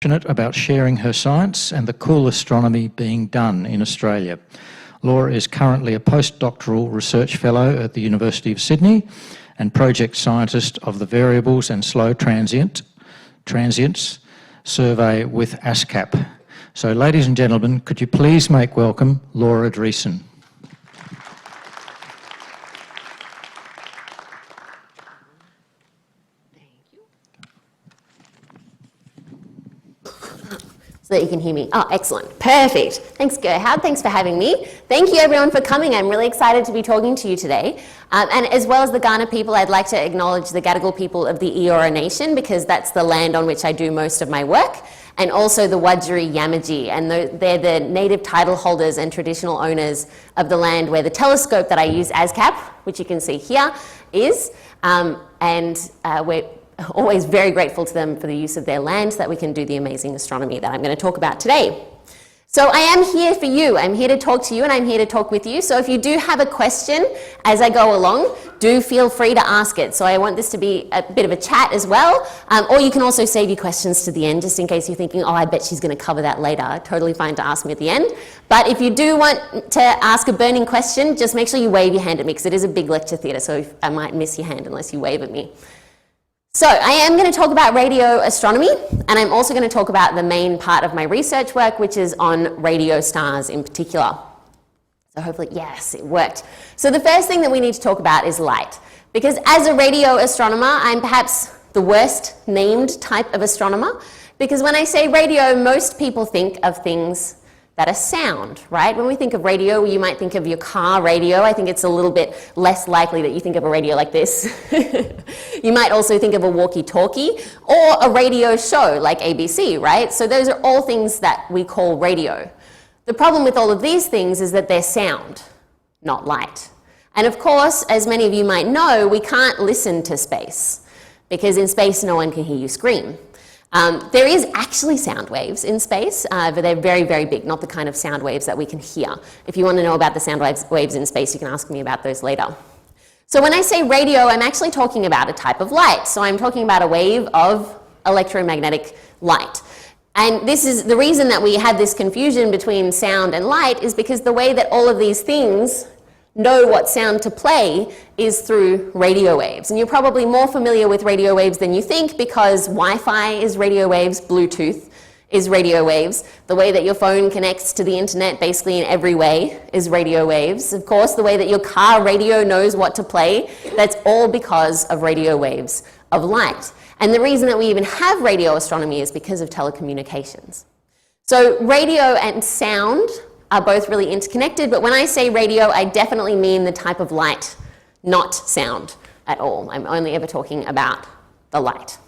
Passionate about sharing her science and the cool astronomy being done in Australia. Laura is currently a Postdoctoral Research Fellow at the University of Sydney and Project Scientist of the Variables and Slow Transients survey with ASKAP. So, ladies and gentlemen, could you please make welcome Laura Driessen. So that you can hear me. Oh, excellent. Perfect. Thanks, Gerhard. Thanks for having me. Thank you, everyone, for coming. I'm really excited to be talking to you today. And as well as the Kaurna people, I'd like to acknowledge the Gadigal people of the Eora Nation, because that's the land on which I do most of my work, and also the Wurundjeri Yamaji. And they're the native title holders and traditional owners of the land where the telescope that I use, ASKAP, which you can see here, is. We're always very grateful to them for the use of their land so that we can do the amazing astronomy that I'm going to talk about today. So I am here for you. I'm here to talk to you and I'm here to talk with you. So if you do have a question as I go along, do feel free to ask it. So I want this to be a bit of a chat as well. Or you can also save your questions to the end, just in case you're thinking, oh, I bet she's going to cover that later. Totally fine to ask me at the end. But if you do want to ask a burning question, just make sure you wave your hand at me, because it is a big lecture theatre, so I might miss your hand unless you wave at me. So I am going to talk about radio astronomy, and I'm also going to talk about the main part of my research work, which is on radio stars in particular. So hopefully, yes, it worked. So the first thing that we need to talk about is light, because as a radio astronomer, I'm perhaps the worst named type of astronomer, because when I say radio, most people think of things that are sound, right? When we think of radio, you might think of your car radio. I think it's a little bit less likely that you think of a radio like this. You might also think of a walkie-talkie or a radio show like ABC, right? So those are all things that we call radio. The problem with all of these things is that they're sound, not light. And of course, as many of you might know, we can't listen to space, because in space no one can hear you scream. There is actually sound waves in space, but they're very, very big, not the kind of sound waves that we can hear. If you want to know about the sound waves in space, you can ask me about those later. So when I say radio, I'm actually talking about a type of light. So I'm talking about a wave of electromagnetic light. And this is the reason that we have this confusion between sound and light, is because the way that all of these things know what sound to play is through radio waves. And you're probably more familiar with radio waves than you think, because Wi-Fi is radio waves, Bluetooth is radio waves. The way that your phone connects to the internet basically in every way is radio waves. Of course, the way that your car radio knows what to play, that's all because of radio waves of light. And the reason that we even have radio astronomy is because of telecommunications. So radio and sound are both really interconnected, but when I say radio, I definitely mean the type of light, not sound at all. I'm only ever talking about the light.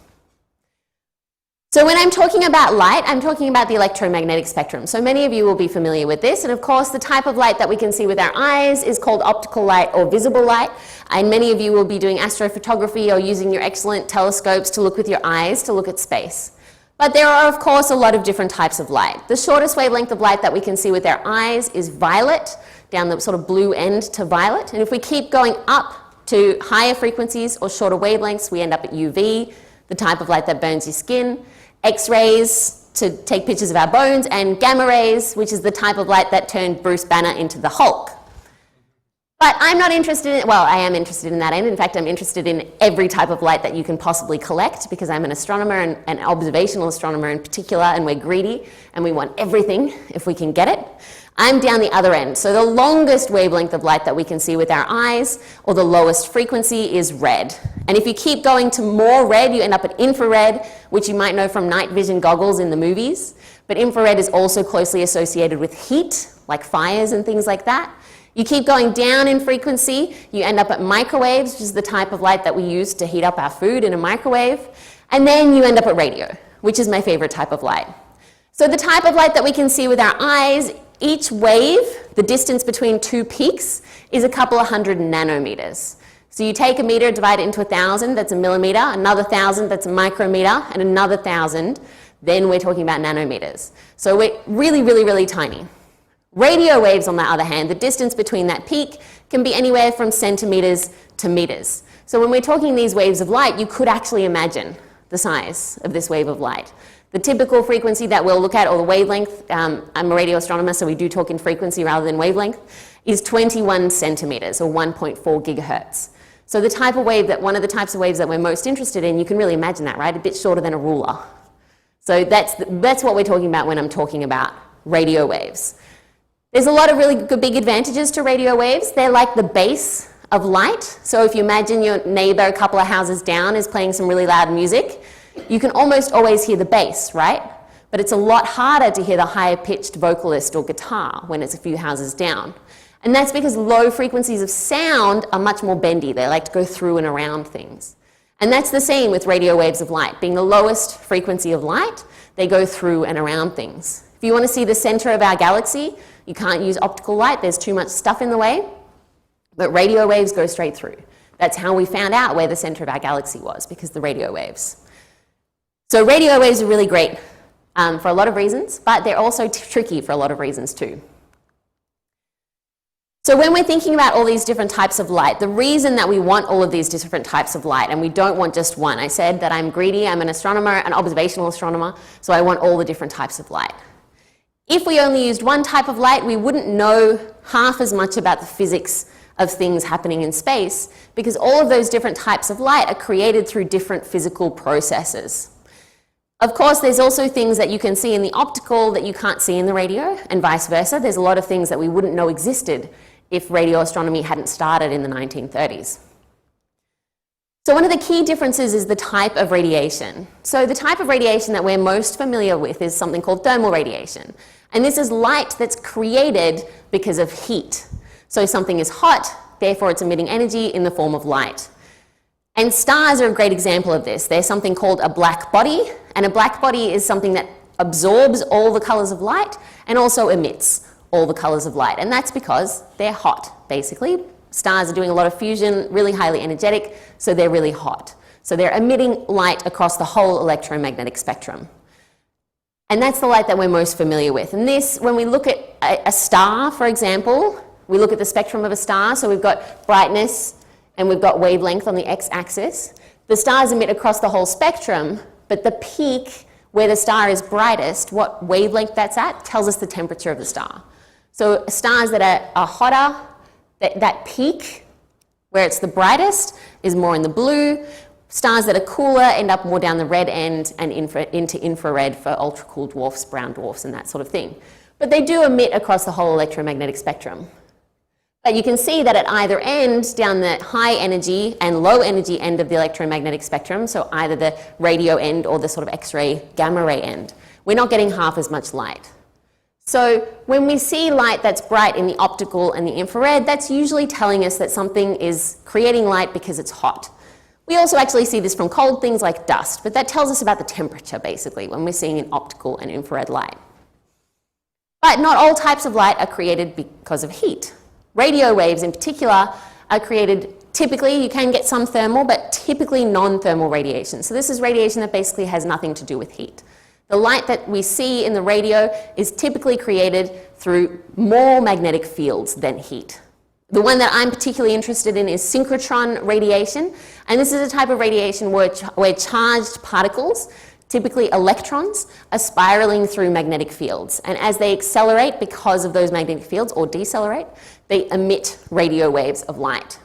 So when I'm talking about light, I'm talking about the electromagnetic spectrum. So many of you will be familiar with this, and of course the type of light that we can see with our eyes is called optical light or visible light, and many of you will be doing astrophotography or using your excellent telescopes to look with your eyes to look at space. But there are, of course, a lot of different types of light. The shortest wavelength of light that we can see with our eyes is violet, down the sort of blue end to violet. And if we keep going up to higher frequencies or shorter wavelengths, we end up at UV, the type of light that burns your skin, X-rays to take pictures of our bones, and gamma rays, which is the type of light that turned Bruce Banner into the Hulk. But I'm not interested in, well, I am interested in that end. In fact, I'm interested in every type of light that you can possibly collect, because I'm an astronomer and an observational astronomer in particular, and we're greedy and we want everything if we can get it. I'm down the other end. So the longest wavelength of light that we can see with our eyes, or the lowest frequency, is red. And if you keep going to more red, you end up at infrared, which you might know from night vision goggles in the movies. But infrared is also closely associated with heat, like fires and things like that. You keep going down in frequency, you end up at microwaves, which is the type of light that we use to heat up our food in a microwave. And then you end up at radio, which is my favorite type of light. So the type of light that we can see with our eyes, each wave, the distance between two peaks, is a couple of hundred nanometers. So you take a meter, divide it into 1,000, that's a millimeter, another 1,000, that's a micrometer, and another 1,000, then we're talking about nanometers. So we're really, really, really tiny. Radio waves, on the other hand, the distance between that peak can be anywhere from centimeters to meters. So when we're talking these waves of light, you could actually imagine the size of this wave of light. The typical frequency that we'll look at, or the wavelength, I'm a radio astronomer, so we do talk in frequency rather than wavelength, is 21 centimeters, or 1.4 gigahertz. So the type of wave one of the types of waves that we're most interested in, you can really imagine that, right? A bit shorter than a ruler. So that's what we're talking about when I'm talking about radio waves. There's a lot of really good big advantages to radio waves. They're like the base of light. So if you imagine your neighbor a couple of houses down is playing some really loud music, you can almost always hear the bass, right? But it's a lot harder to hear the higher pitched vocalist or guitar when it's a few houses down. And that's because low frequencies of sound are much more bendy. They like to go through and around things. And that's the same with radio waves of light. Being the lowest frequency of light, they go through and around things. If you want to see the center of our galaxy, you can't use optical light. There's too much stuff in the way. But radio waves go straight through. That's how we found out where the center of our galaxy was, because the radio waves. So radio waves are really great for a lot of reasons, but they're also tricky for a lot of reasons too. So when we're thinking about all these different types of light, the reason that we want all of these different types of light, and we don't want just one, I said that I'm greedy, I'm an astronomer, an observational astronomer, so I want all the different types of light. If we only used one type of light, we wouldn't know half as much about the physics of things happening in space, because all of those different types of light are created through different physical processes. Of course, there's also things that you can see in the optical that you can't see in the radio, and vice versa. There's a lot of things that we wouldn't know existed if radio astronomy hadn't started in the 1930s. So one of the key differences is the type of radiation. So the type of radiation that we're most familiar with is something called thermal radiation. And this is light that's created because of heat. So something is hot, therefore it's emitting energy in the form of light. And stars are a great example of this. They're something called a black body, and a black body is something that absorbs all the colors of light and also emits all the colors of light. And that's because they're hot, basically. Stars are doing a lot of fusion, really highly energetic, so they're really hot. So they're emitting light across the whole electromagnetic spectrum. And that's the light that we're most familiar with. And this, when we look at a star, for example, we look at the spectrum of a star, so we've got brightness and we've got wavelength on the x-axis. The stars emit across the whole spectrum, but the peak where the star is brightest, what wavelength that's at, tells us the temperature of the star. So stars that are hotter, that peak where it's the brightest is more in the blue. Stars that are cooler end up more down the red end and into infrared for ultra-cool dwarfs, brown dwarfs, and that sort of thing. But they do emit across the whole electromagnetic spectrum. But you can see that at either end, down the high energy and low energy end of the electromagnetic spectrum, so either the radio end or the sort of X-ray, gamma ray end, we're not getting half as much light. So when we see light that's bright in the optical and the infrared, that's usually telling us that something is creating light because it's hot. We also actually see this from cold things like dust, but that tells us about the temperature, basically, when we're seeing an optical and infrared light. But not all types of light are created because of heat. Radio waves in particular are created typically, you can get some thermal, but typically non-thermal radiation. So this is radiation that basically has nothing to do with heat. The light that we see in the radio is typically created through more magnetic fields than heat. The one that I'm particularly interested in is synchrotron radiation, and this is a type of radiation where charged particles, typically electrons, are spiraling through magnetic fields. And as they accelerate because of those magnetic fields, or decelerate, they emit radio waves of light.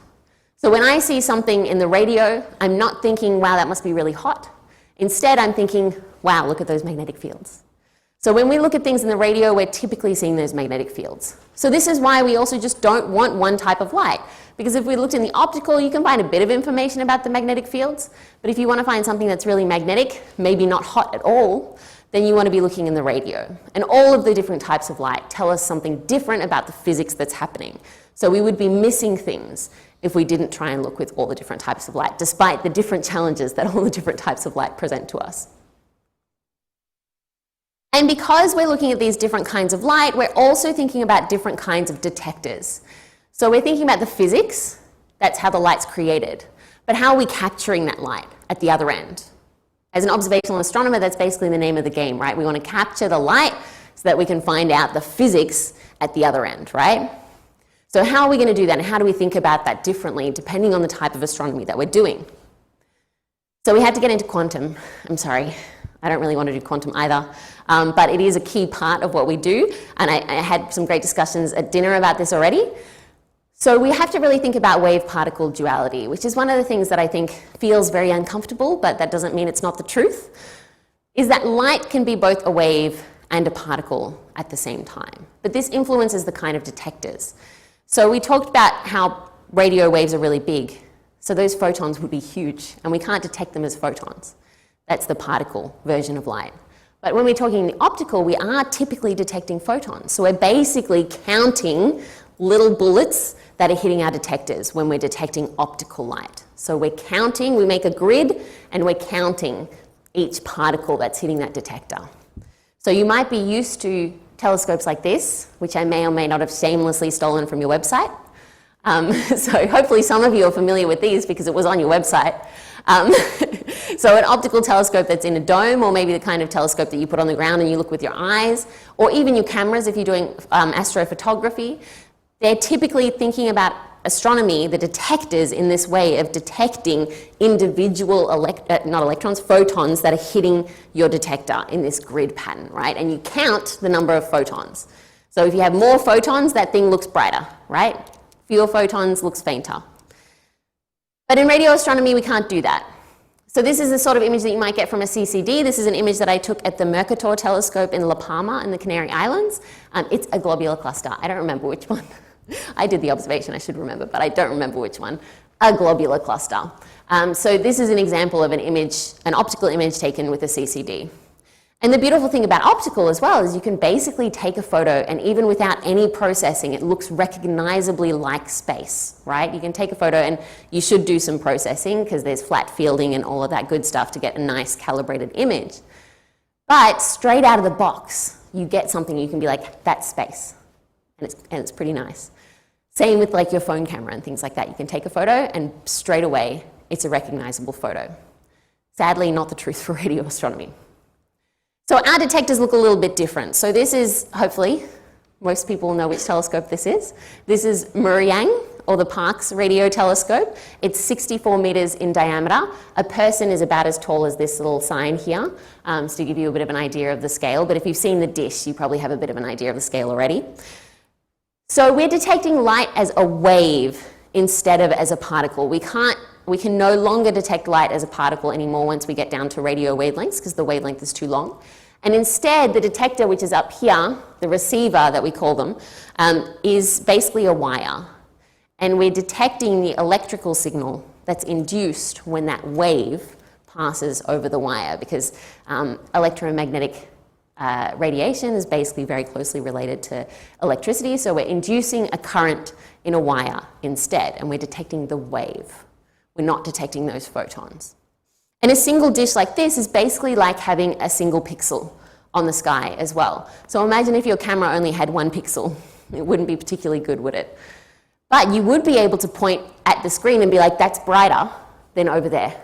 So when I see something in the radio, I'm not thinking, wow, that must be really hot. Instead, I'm thinking, wow, look at those magnetic fields. So when we look at things in the radio, we're typically seeing those magnetic fields. So this is why we also just don't want one type of light. Because if we looked in the optical, you can find a bit of information about the magnetic fields. But if you want to find something that's really magnetic, maybe not hot at all, then you want to be looking in the radio. And all of the different types of light tell us something different about the physics that's happening. So we would be missing things if we didn't try and look with all the different types of light, despite the different challenges that all the different types of light present to us. And because we're looking at these different kinds of light, we're also thinking about different kinds of detectors. So we're thinking about the physics, that's how the light's created, but how are we capturing that light at the other end? As an observational astronomer, that's basically the name of the game, right? We want to capture the light so that we can find out the physics at the other end, right? So how are we going to do that, and how do we think about that differently depending on the type of astronomy that we're doing? So we had to get into quantum. I'm sorry. I don't really want to do quantum either, but it is a key part of what we do, and I had some great discussions at dinner about this already. So we have to really think about wave-particle duality, which is one of the things that I think feels very uncomfortable, but that doesn't mean it's not the truth, is that light can be both a wave and a particle at the same time. But this influences the kind of detectors. So we talked about how radio waves are really big, so those photons would be huge, and we can't detect them as photons. That's the particle version of light. But when we're talking the optical, we are typically detecting photons. So we're basically counting little bullets that are hitting our detectors when we're detecting optical light. So we're counting, we make a grid, and we're counting each particle that's hitting that detector. So you might be used to telescopes like this, which I may or may not have shamelessly stolen from your website. So hopefully some of you are familiar with these because it was on your website. So an optical telescope that's in a dome, or maybe the kind of telescope that you put on the ground and you look with your eyes, or even your cameras if you're doing astrophotography, they're typically thinking about astronomy, the detectors, in this way of detecting individual, photons that are hitting your detector in this grid pattern, right? And you count the number of photons. So if you have more photons, that thing looks brighter, right? Fewer photons looks fainter. But in radio astronomy, we can't do that. So this is the sort of image that you might get from a CCD. This is an image that I took at the Mercator telescope in La Palma in the Canary Islands. It's a globular cluster. I don't remember which one. I did the observation, I should remember, but I don't remember which one. A globular cluster. So this is an example of an image, an optical image taken with a CCD. And the beautiful thing about optical as well is you can basically take a photo, and even without any processing, it looks recognizably like space, right? You can take a photo, and you should do some processing because there's flat fielding and all of that good stuff to get a nice calibrated image. But straight out of the box, you get something you can be like, that's space. And it's pretty nice. Same with like your phone camera and things like that. You can take a photo and straight away it's a recognizable photo. Sadly, not the truth for radio astronomy. So our detectors look a little bit different. So this is, hopefully, most people know which telescope this is. This is Murayang, or the Parkes radio telescope. It's 64 meters in diameter. A person is about as tall as this little sign here, so to give you a bit of an idea of the scale. But if you've seen the dish, you probably have a bit of an idea of the scale already. So we're detecting light as a wave instead of as a particle. We can no longer detect light as a particle anymore once we get down to radio wavelengths because the wavelength is too long. And instead, the detector, which is up here, the receiver that we call them, is basically a wire. And we're detecting the electrical signal that's induced when that wave passes over the wire, because electromagnetic radiation is basically very closely related to electricity, so we're inducing a current in a wire instead, and we're detecting the wave. We're not detecting those photons. And a single dish like this is basically like having a single pixel on the sky as well. So imagine if your camera only had one pixel. It wouldn't be particularly good, would it? But you would be able to point at the screen and be like, that's brighter than over there.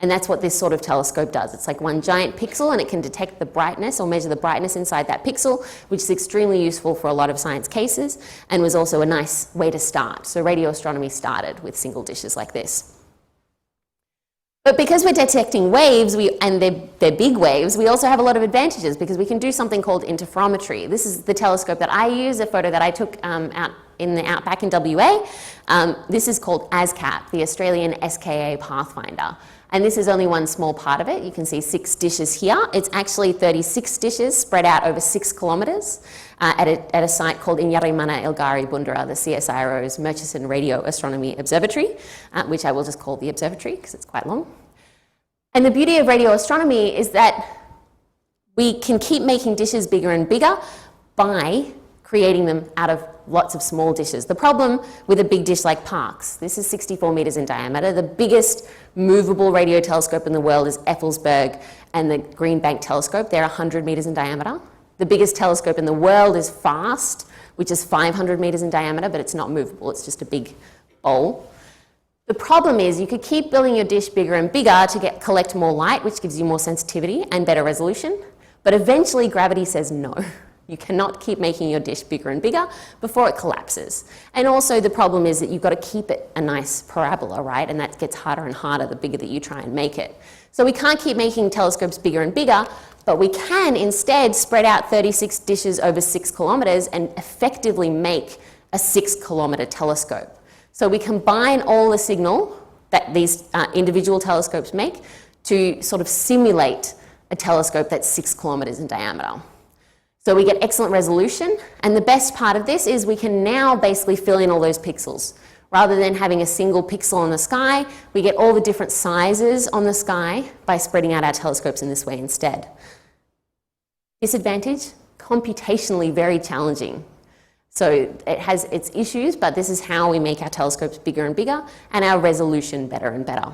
And that's what this sort of telescope does. It's like one giant pixel, and it can detect the brightness or measure the brightness inside that pixel, which is extremely useful for a lot of science cases and was also a nice way to start. So radio astronomy started with single dishes like this. But because we're detecting waves, and they're big waves, we also have a lot of advantages because we can do something called interferometry. This is the telescope that I use, a photo that I took out in the outback in WA. This is called ASKAP, the Australian SKA Pathfinder. And this is only one small part of it. You can see 6 dishes here. It's actually 36 dishes spread out over 6 kilometres at a site called Inyarimana Ilgari Bundara, the CSIRO's Murchison Radio Astronomy Observatory, which I will just call the observatory because it's quite long. And the beauty of radio astronomy is that we can keep making dishes bigger and bigger by creating them out of lots of small dishes. The problem with a big dish like Parkes, this is 64 meters in diameter. The biggest movable radio telescope in the world is Effelsberg and the Green Bank telescope. They're 100 meters in diameter. The biggest telescope in the world is FAST, which is 500 meters in diameter, but it's not movable. It's just a big bowl. The problem is you could keep building your dish bigger and bigger to collect more light, which gives you more sensitivity and better resolution. But eventually gravity says no. You cannot keep making your dish bigger and bigger before it collapses. And also the problem is that you've got to keep it a nice parabola, right? And that gets harder and harder the bigger that you try and make it. So we can't keep making telescopes bigger and bigger, but we can instead spread out 36 dishes over 6 kilometres and effectively make a 6-kilometre telescope. So we combine all the signal that these individual telescopes make to sort of simulate a telescope that's 6 kilometres in diameter. So we get excellent resolution, and the best part of this is we can now basically fill in all those pixels. Rather than having a single pixel on the sky, we get all the different sizes on the sky by spreading out our telescopes in this way instead. Disadvantage? Computationally very challenging. So it has its issues, but this is how we make our telescopes bigger and bigger and our resolution better and better.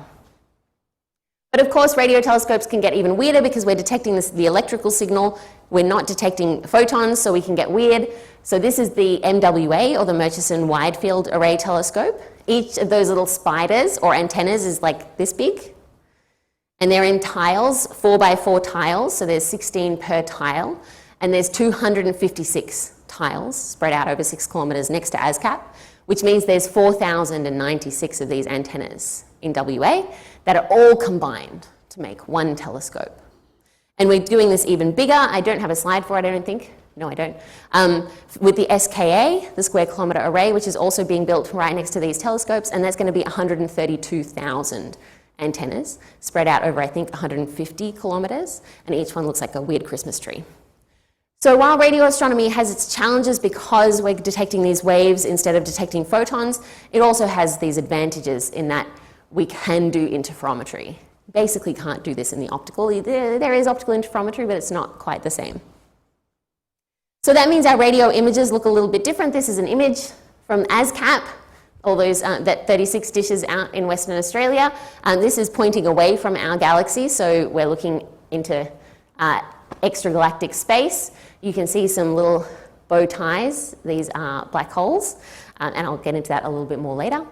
But of course, radio telescopes can get even weirder because we're detecting the electrical signal. We're not detecting photons, so we can get weird. So this is the MWA, or the Murchison Wide Field Array Telescope. Each of those little spiders or antennas is like this big. And they're in tiles, 4 by 4 tiles, so there's 16 per tile. And there's 256 tiles spread out over 6 kilometres next to ASKAP, which means there's 4,096 of these antennas in WA that are all combined to make one telescope. And we're doing this even bigger. I don't have a slide for it, I don't think. No, I don't. With the SKA, the Square Kilometre Array, which is also being built right next to these telescopes, and that's going to be 132,000 antennas spread out over, I think, 150 kilometres, and each one looks like a weird Christmas tree. So while radio astronomy has its challenges because we're detecting these waves instead of detecting photons, it also has these advantages in that we can do interferometry. Basically can't do this in the optical. There is optical interferometry, but it's not quite the same. So that means our radio images look a little bit different. This is an image from ASKAP, all those that 36 dishes out in Western Australia. This is pointing away from our galaxy, so we're looking into extragalactic space. You can see some little bow ties. These are black holes, and I'll get into that a little bit more later.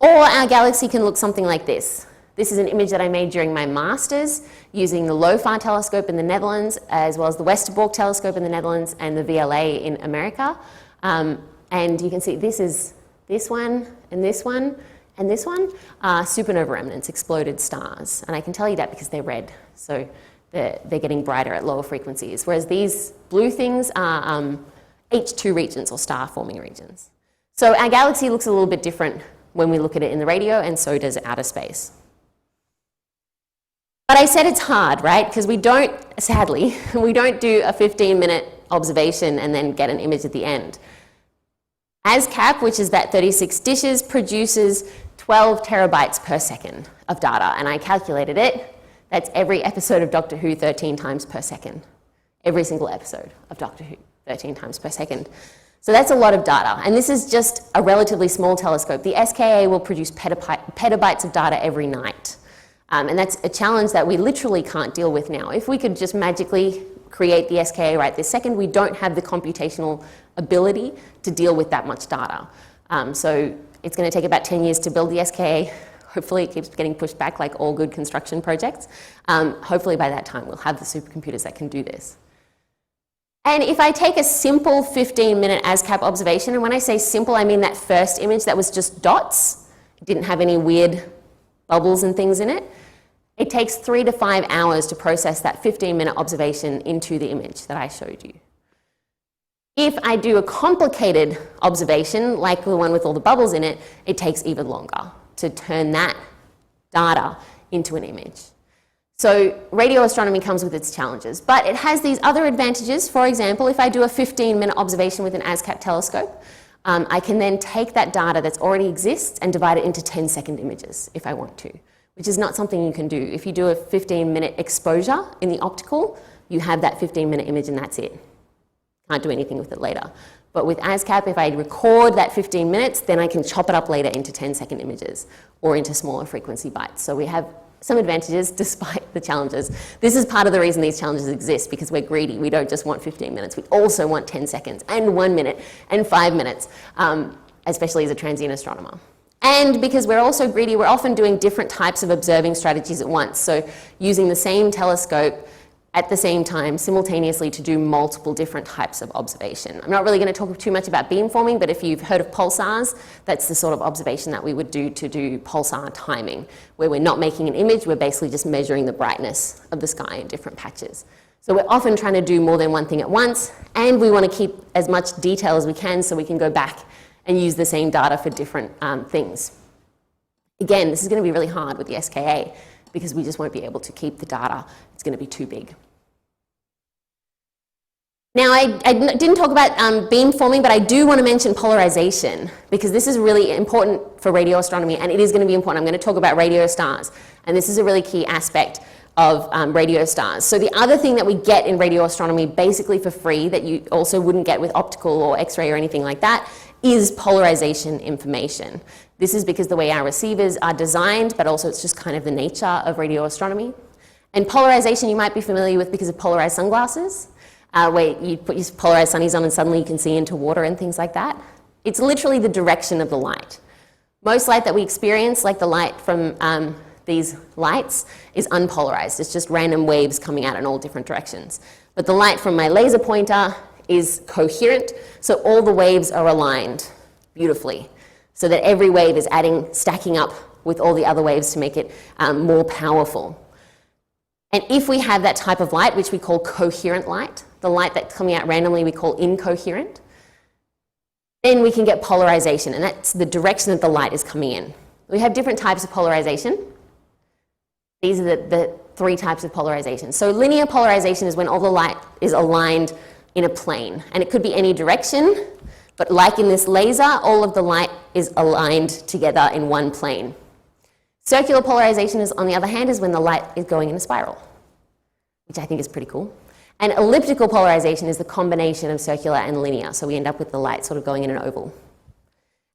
Or our galaxy can look something like this. This is an image that I made during my master's using the LOFAR telescope in the Netherlands, as well as the Westerbork telescope in the Netherlands and the VLA in America. And you can see this is this one, and this one, and this one are supernova remnants, exploded stars. And I can tell you that because they're red, so they're getting brighter at lower frequencies. Whereas these blue things are H2 regions, or star-forming regions. So our galaxy looks a little bit different when we look at it in the radio, and so does outer space. But I said it's hard, right? Because we don't, sadly, we don't do a 15-minute observation and then get an image at the end. ASKAP, which is that 36 dishes, produces 12 terabytes per second of data, and I calculated it. That's every episode of Doctor Who 13 times per second. Every single episode of Doctor Who 13 times per second. So that's a lot of data, and this is just a relatively small telescope. The SKA will produce petabytes of data every night. And that's a challenge that we literally can't deal with now. If we could just magically create the SKA right this second, we don't have the computational ability to deal with that much data. So it's going to take about 10 years to build the SKA. Hopefully it keeps getting pushed back like all good construction projects. Hopefully by that time we'll have the supercomputers that can do this. And if I take a simple 15-minute ASKAP observation, and when I say simple, I mean that first image that was just dots, it didn't have any weird bubbles and things in it. It takes 3 to 5 hours to process that 15-minute observation into the image that I showed you. If I do a complicated observation, like the one with all the bubbles in it, it takes even longer to turn that data into an image. So radio astronomy comes with its challenges, but it has these other advantages. For example, if I do a 15-minute observation with an ASKAP telescope, I can then take that data that already exists and divide it into 10-second images if I want to, which is not something you can do. If you do a 15-minute exposure in the optical, you have that 15-minute image and that's it. Can't do anything with it later. But with ASKAP, if I record that 15 minutes, then I can chop it up later into 10-second images or into smaller frequency bytes. So we have some advantages despite the challenges. This is part of the reason these challenges exist, because we're greedy. We don't just want 15 minutes. We also want 10 seconds and 1 minute and 5 minutes, especially as a transient astronomer. And because we're also greedy, we're often doing different types of observing strategies at once. So using the same telescope at the same time simultaneously to do multiple different types of observation. I'm not really going to talk too much about beamforming, but if you've heard of pulsars, that's the sort of observation that we would do to do pulsar timing, where we're not making an image, we're basically just measuring the brightness of the sky in different patches. So we're often trying to do more than one thing at once, and we want to keep as much detail as we can so we can go back and use the same data for different things. Again, this is going to be really hard with the SKA because we just won't be able to keep the data. It's going to be too big. Now, I didn't talk about beamforming, but I do want to mention polarization because this is really important for radio astronomy, and it is going to be important. I'm going to talk about radio stars, and this is a really key aspect of radio stars. So the other thing that we get in radio astronomy basically for free that you also wouldn't get with optical or X-ray or anything like that is polarization information. This is because the way our receivers are designed, but also it's just kind of the nature of radio astronomy. And polarization you might be familiar with because of polarized sunglasses, where you put your polarized sunnies on and suddenly you can see into water and things like that. It's literally the direction of the light. Most light that we experience, like the light from these lights, is unpolarized. It's just random waves coming out in all different directions. But the light from my laser pointer is coherent, so all the waves are aligned beautifully, so that every wave is stacking up with all the other waves to make it more powerful. And if we have that type of light, which we call coherent light, the light that's coming out randomly we call incoherent, then we can get polarization, and that's the direction that the light is coming in. We have different types of polarization. These are the three types of polarization. So linear polarization is when all the light is aligned in a plane, and it could be any direction, but like in this laser, all of the light is aligned together in one plane. Circular polarization, on the other hand, is when the light is going in a spiral, which I think is pretty cool. And elliptical polarization is the combination of circular and linear, so we end up with the light sort of going in an oval.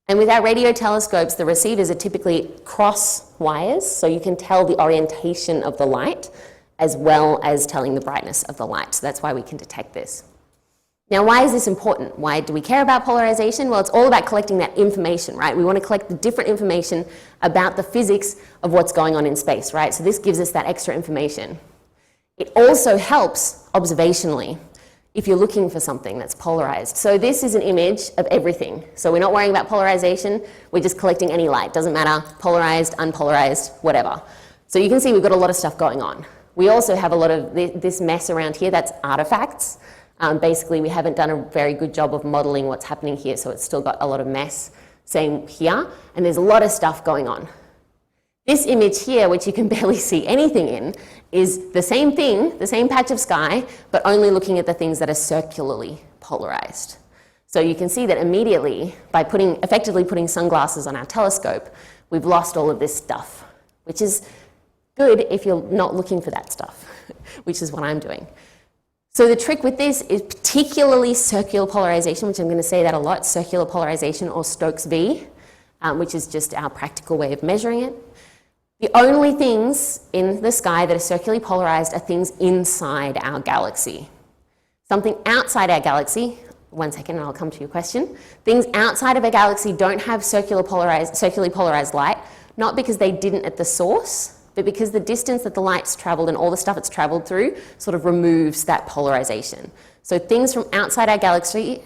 And with our radio telescopes, the receivers are typically cross wires, so you can tell the orientation of the light as well as telling the brightness of the light. So that's why we can detect this. Now, why is this important? Why do we care about polarization? Well, it's all about collecting that information, right? We want to collect the different information about the physics of what's going on in space, right? So this gives us that extra information. It also helps observationally if you're looking for something that's polarized. So this is an image of everything. So we're not worrying about polarization, we're just collecting any light. Doesn't matter, polarized, unpolarized, whatever. So you can see we've got a lot of stuff going on. We also have a lot of this mess around here, that's artifacts. Basically, we haven't done a very good job of modeling what's happening here, so it's still got a lot of mess. Same here, and there's a lot of stuff going on. This image here, which you can barely see anything in, is the same thing, the same patch of sky, but only looking at the things that are circularly polarized. So you can see that immediately, by effectively putting sunglasses on our telescope, we've lost all of this stuff, which is good if you're not looking for that stuff, which is what I'm doing. So the trick with this is particularly circular polarization, which I'm going to say that a lot, circular polarization or Stokes V, which is just our practical way of measuring it. The only things in the sky that are circularly polarized are things inside our galaxy. Something outside our galaxy, one second and I'll come to your question, things outside of a galaxy don't have circularly polarized light, not because they didn't at the source, but because the distance that the light's traveled and all the stuff it's traveled through sort of removes that polarization. So things from outside our galaxy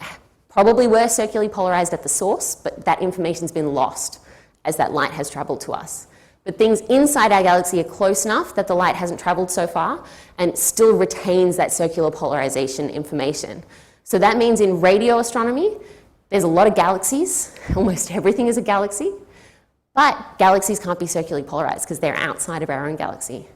probably were circularly polarized at the source, but that information's been lost as that light has traveled to us. But things inside our galaxy are close enough that the light hasn't traveled so far and still retains that circular polarization information. So that means in radio astronomy, there's a lot of galaxies, almost everything is a galaxy, but galaxies can't be circularly polarized because they're outside of our own galaxy.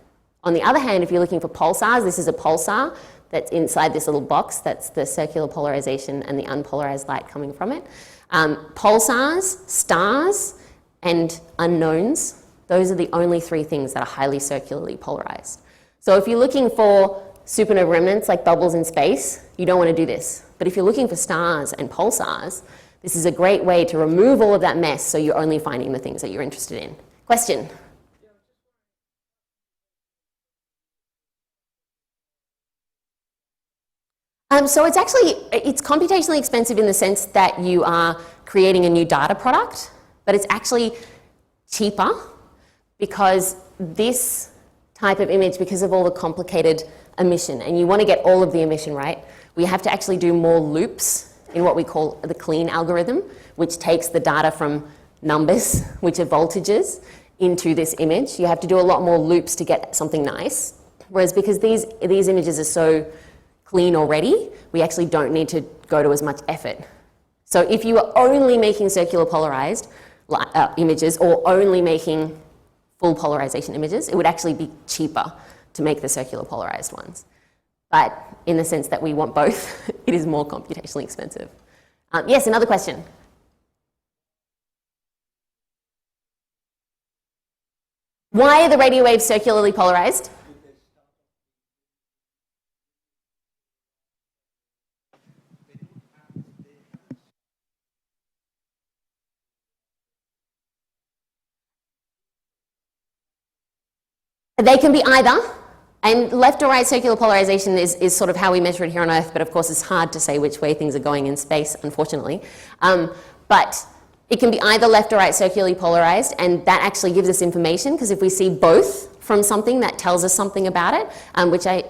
On the other hand, if you're looking for pulsars, this is a pulsar that's inside this little box, that's the circular polarization and the unpolarized light coming from it. Pulsars, stars, and unknowns, those are the only three things that are highly circularly polarized. So if you're looking for supernova remnants like bubbles in space, you don't want to do this. But if you're looking for stars and pulsars, this is a great way to remove all of that mess so you're only finding the things that you're interested in. Question? So it's computationally expensive in the sense that you are creating a new data product, but it's actually cheaper because this type of image, because of all the complicated emission, and you want to get all of the emission right, we have to actually do more loops in what we call the clean algorithm, which takes the data from numbers, which are voltages, into this image. You have to do a lot more loops to get something nice. Whereas because these images are so clean already, we actually don't need to go to as much effort. So if you were only making circular polarized images or only making full polarization images, it would actually be cheaper to make the circular polarized ones. But in the sense that we want both, it is more computationally expensive. Yes, another question. Why are the radio waves circularly polarized? They can be either, and left or right circular polarization is sort of how we measure it here on Earth, but of course it's hard to say which way things are going in space, unfortunately. But it can be either left or right circularly polarized, and that actually gives us information, because if we see both from something, that tells us something about it, which I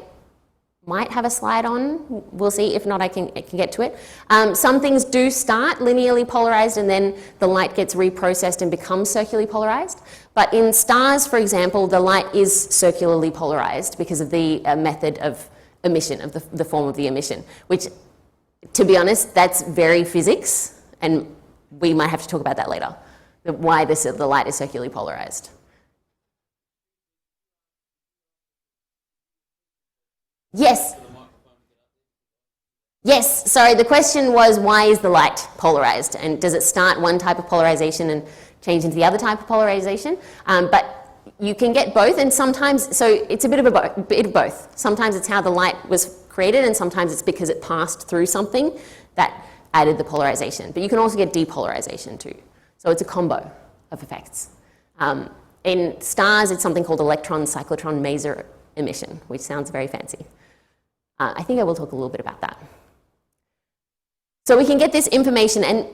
might have a slide on. We'll see. If not, I can get to it. Some things do start linearly polarized, and then the light gets reprocessed and becomes circularly polarized. But in stars, for example, the light is circularly polarized because of the method of emission, of the form of the emission, which, to be honest, that's very physics, and we might have to talk about that later, why the light is circularly polarized. Yes. Yes, sorry, the question was, why is the light polarized? And does it start one type of polarization and change into the other type of polarization? But you can get both, and sometimes, so it's a bit of both. Sometimes it's how the light was created, and sometimes it's because it passed through something that added the polarization. But you can also get depolarization too. So it's a combo of effects. In stars, it's something called electron-cyclotron maser emission, which sounds very fancy. I think I will talk a little bit about that. So we can get this information, and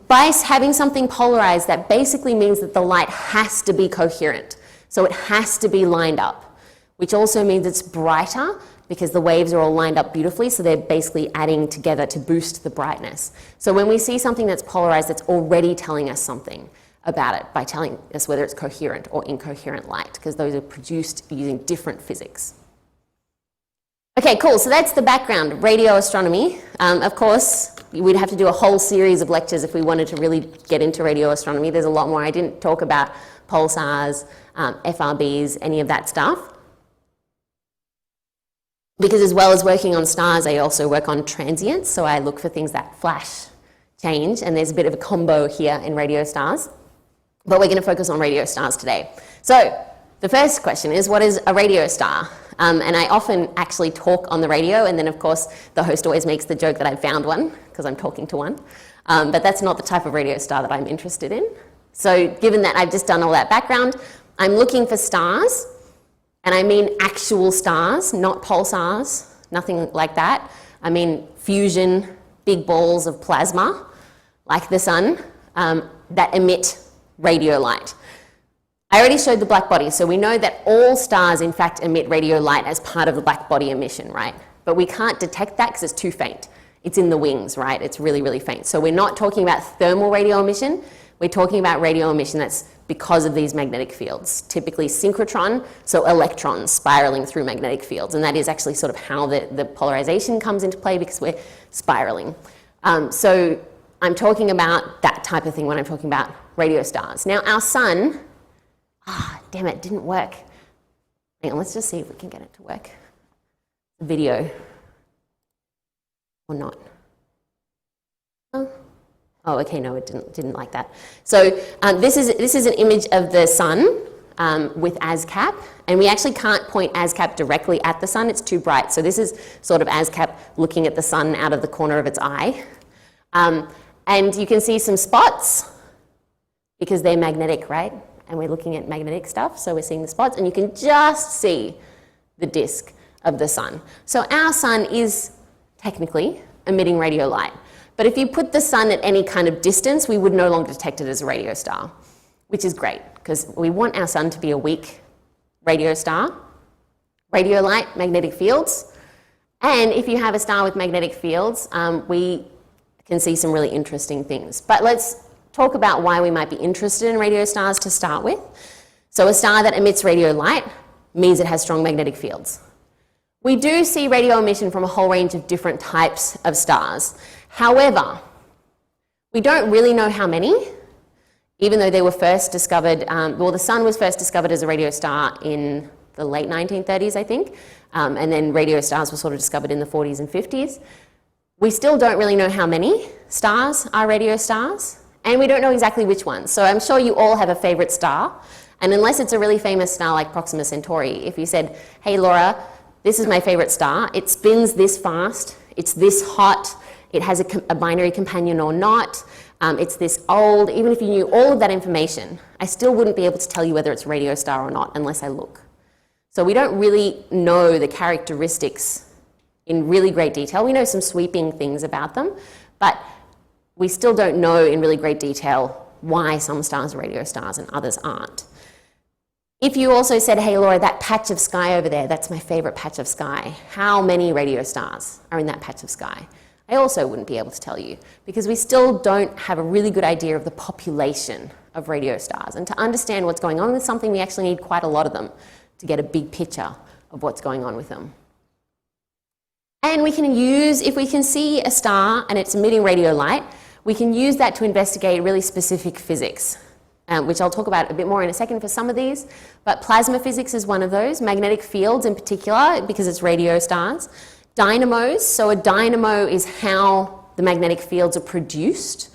by having something polarized, that basically means that the light has to be coherent. So it has to be lined up, which also means it's brighter because the waves are all lined up beautifully, so they're basically adding together to boost the brightness. So when we see something that's polarized, that's already telling us something about it by telling us whether it's coherent or incoherent light, because those are produced using different physics. Okay, cool, so that's the background, radio astronomy. Of course, we'd have to do a whole series of lectures if we wanted to really get into radio astronomy. There's a lot more. I didn't talk about pulsars, FRBs, any of that stuff. Because as well as working on stars, I also work on transients, so I look for things that flash, change, and there's a bit of a combo here in radio stars. But we're going to focus on radio stars today. So the first question is, what is a radio star? And I often actually talk on the radio, and then of course the host always makes the joke that I found one, because I'm talking to one. But that's not the type of radio star that I'm interested in. So given that I've just done all that background, I'm looking for stars, and I mean actual stars, not pulsars, nothing like that. I mean fusion, big balls of plasma, like the sun, that emit radio light. I already showed the black body, so we know that all stars in fact emit radio light as part of the black body emission, right? But we can't detect that because it's too faint. It's in the wings, right? It's really, really faint. So we're not talking about thermal radio emission, we're talking about radio emission that's because of these magnetic fields, typically synchrotron, so electrons spiraling through magnetic fields, and that is actually sort of how the polarization comes into play, because we're spiraling. So I'm talking about that type of thing when I'm talking about radio stars. Now our sun, damn it, didn't work. Hang on, let's just see if we can get it to work. Video. Or not. Oh, okay, no, it didn't like that. So this is an image of the sun with ASKAP, and we actually can't point ASKAP directly at the sun, it's too bright. So this is sort of ASKAP looking at the sun out of the corner of its eye. And you can see some spots because they're magnetic, right? And we're looking at magnetic stuff, so we're seeing the spots, and you can just see the disk of the sun. So our sun is technically emitting radio light. But if you put the sun at any kind of distance, we would no longer detect it as a radio star, which is great, because we want our sun to be a weak radio star Radio light, magnetic fields. And if you have a star with magnetic fields, we can see some really interesting things. But let's talk about why we might be interested in radio stars to start with. So a star that emits radio light means it has strong magnetic fields. We do see radio emission from a whole range of different types of stars. However, we don't really know how many, even though they were first discovered, the Sun was first discovered as a radio star in the late 1930s, I think, and then radio stars were sort of discovered in the 40s and 50s. We still don't really know how many stars are radio stars, and we don't know exactly which ones. So I'm sure you all have a favorite star, and unless it's a really famous star like Proxima Centauri, if you said, hey Laura, this is my favorite star, it spins this fast, it's this hot, it has a binary companion or not, it's this old, even if you knew all of that information, I still wouldn't be able to tell you whether it's a radio star or not unless I look. So we don't really know the characteristics in really great detail. We know some sweeping things about them, but we still don't know in really great detail why some stars are radio stars and others aren't. If you also said, hey Laura, that patch of sky over there, that's my favorite patch of sky, how many radio stars are in that patch of sky? I also wouldn't be able to tell you because we still don't have a really good idea of the population of radio stars. And to understand what's going on with something, we actually need quite a lot of them to get a big picture of what's going on with them. And we can use, if we can see a star and it's emitting radio light, we can use that to investigate really specific physics, which I'll talk about a bit more in a second for some of these. But plasma physics is one of those, magnetic fields in particular, because it's radio stars. Dynamos, so a dynamo is how the magnetic fields are produced,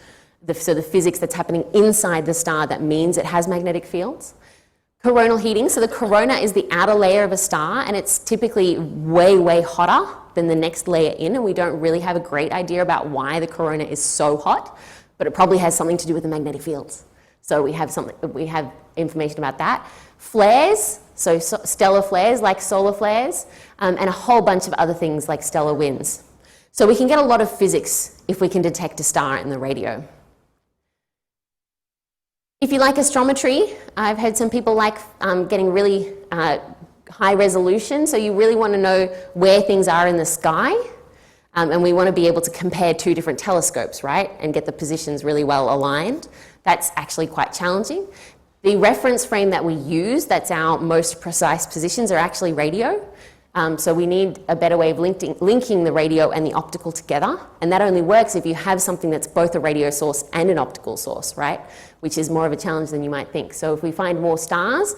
so the physics that's happening inside the star that means it has magnetic fields. Coronal heating, so the corona is the outer layer of a star and it's typically way, way hotter than the next layer in, and we don't really have a great idea about why the corona is so hot, but it probably has something to do with the magnetic fields. So we have information about that. Flares, so stellar flares like solar flares, and a whole bunch of other things like stellar winds. So we can get a lot of physics if we can detect a star in the radio. If you like astrometry, I've heard some people like getting really high resolution, so you really want to know where things are in the sky, and we want to be able to compare two different telescopes, right, and get the positions really well aligned. That's actually quite challenging. The reference frame that we use, that's our most precise positions, are actually radio. So we need a better way of linking the radio and the optical together, and that only works if you have something that's both a radio source and an optical source, right? Which is more of a challenge than you might think. So if we find more stars,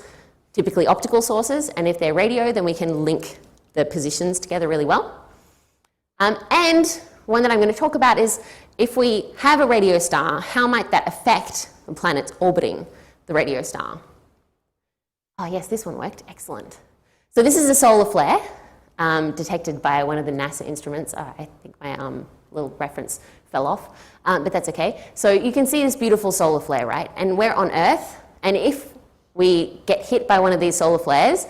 typically optical sources, and if they're radio, then we can link the positions together really well. And one that I'm going to talk about is if we have a radio star, how might that affect the planets orbiting the radio star? Oh yes, this one worked, excellent. So this is a solar flare detected by one of the NASA instruments. I think my little reference fell off, but that's okay. So you can see this beautiful solar flare, right? And we're on Earth, and if we get hit by one of these solar flares,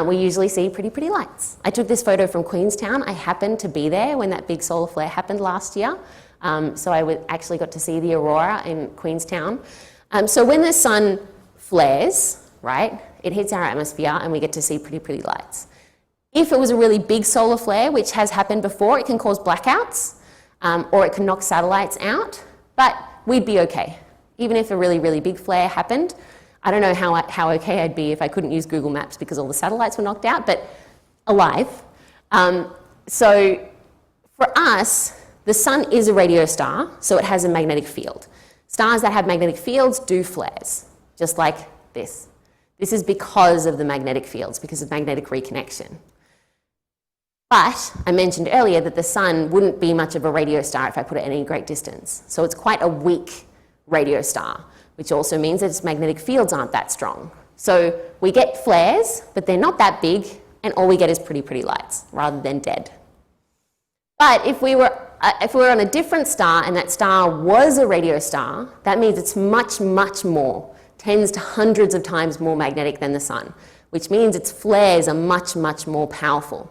we usually see pretty lights. I took this photo from Queenstown. I happened to be there when that big solar flare happened last year. So I actually got to see the aurora in Queenstown. So when the sun flares, right, it hits our atmosphere and we get to see pretty lights. If it was a really big solar flare, which has happened before, it can cause blackouts or it can knock satellites out, but we'd be okay. Even if a really big flare happened, I don't know how okay I'd be if I couldn't use Google Maps because all the satellites were knocked out, but alive. So for us, the sun is a radio star, so it has a magnetic field. Stars that have magnetic fields do flares, just like this. This is because of the magnetic fields, because of magnetic reconnection. But I mentioned earlier that the sun wouldn't be much of a radio star if I put it at any great distance. So it's quite a weak radio star, which also means that its magnetic fields aren't that strong. So we get flares, but they're not that big, and all we get is pretty lights, rather than dead. But if we were on a different star, and that star was a radio star, that means it's much more, tens to hundreds of times more magnetic than the sun, which means its flares are much more powerful.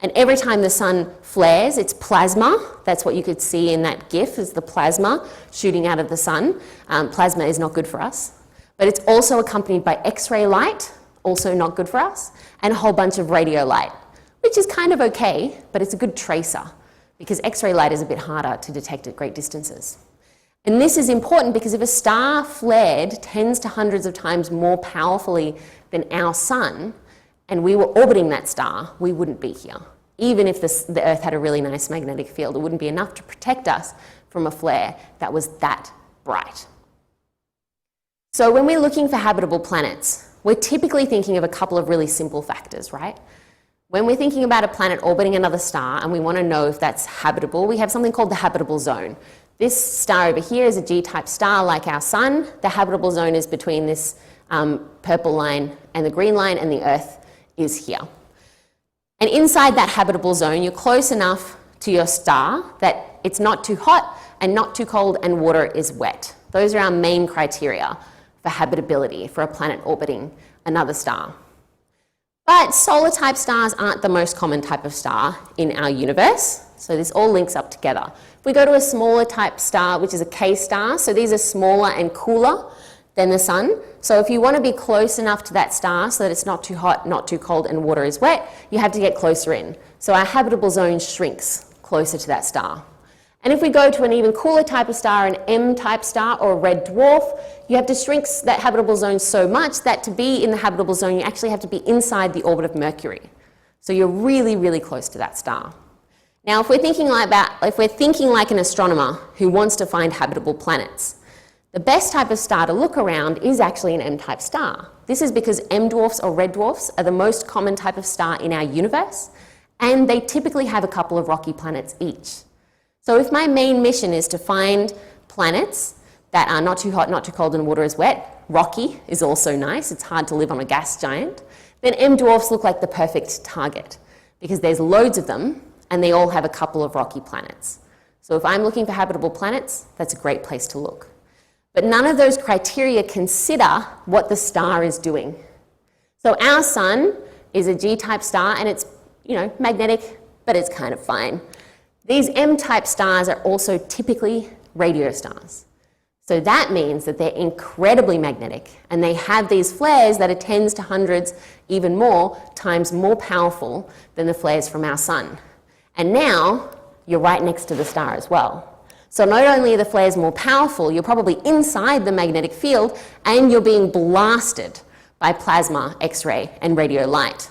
And every time the sun flares, it's plasma. That's what you could see in that GIF, is the plasma shooting out of the sun. Plasma is not good for us. But it's also accompanied by X-ray light, also not good for us, and a whole bunch of radio light, which is kind of okay, but it's a good tracer because X-ray light is a bit harder to detect at great distances. And this is important because if a star flared tens to hundreds of times more powerfully than our sun, and we were orbiting that star, we wouldn't be here. Even if the Earth had a really nice magnetic field, it wouldn't be enough to protect us from a flare that was that bright. So when we're looking for habitable planets, we're typically thinking of a couple of really simple factors, right? When we're thinking about a planet orbiting another star and we want to know if that's habitable, we have something called the habitable zone. This star over here is a G-type star like our sun. The habitable zone is between this purple line and the green line, and the Earth is here. And inside that habitable zone, you're close enough to your star that it's not too hot and not too cold and water is wet. Those are our main criteria for habitability for a planet orbiting another star. But solar-type stars aren't the most common type of star in our universe, so this all links up together. If we go to a smaller type star, which is a K star, so these are smaller and cooler than the sun. So if you want to be close enough to that star so that it's not too hot, not too cold, and water is wet, you have to get closer in. So our habitable zone shrinks closer to that star. And if we go to an even cooler type of star, an M-type star or a red dwarf, you have to shrink that habitable zone so much that to be in the habitable zone, you actually have to be inside the orbit of Mercury. So you're really, really close to that star. Now, if we're thinking like an astronomer who wants to find habitable planets, the best type of star to look around is actually an M-type star. This is because M dwarfs or red dwarfs are the most common type of star in our universe, and they typically have a couple of rocky planets each. So if my main mission is to find planets that are not too hot, not too cold, and water is wet, rocky is also nice, it's hard to live on a gas giant, then M dwarfs look like the perfect target because there's loads of them and they all have a couple of rocky planets. So if I'm looking for habitable planets, that's a great place to look. But none of those criteria consider what the star is doing. So our sun is a G-type star and it's, magnetic, but it's kind of fine. These M-type stars are also typically radio stars. So that means that they're incredibly magnetic and they have these flares that are tens to hundreds, even more, times more powerful than the flares from our sun. And now you're right next to the star as well. So not only are the flares more powerful, you're probably inside the magnetic field and you're being blasted by plasma, X-ray, and radio light.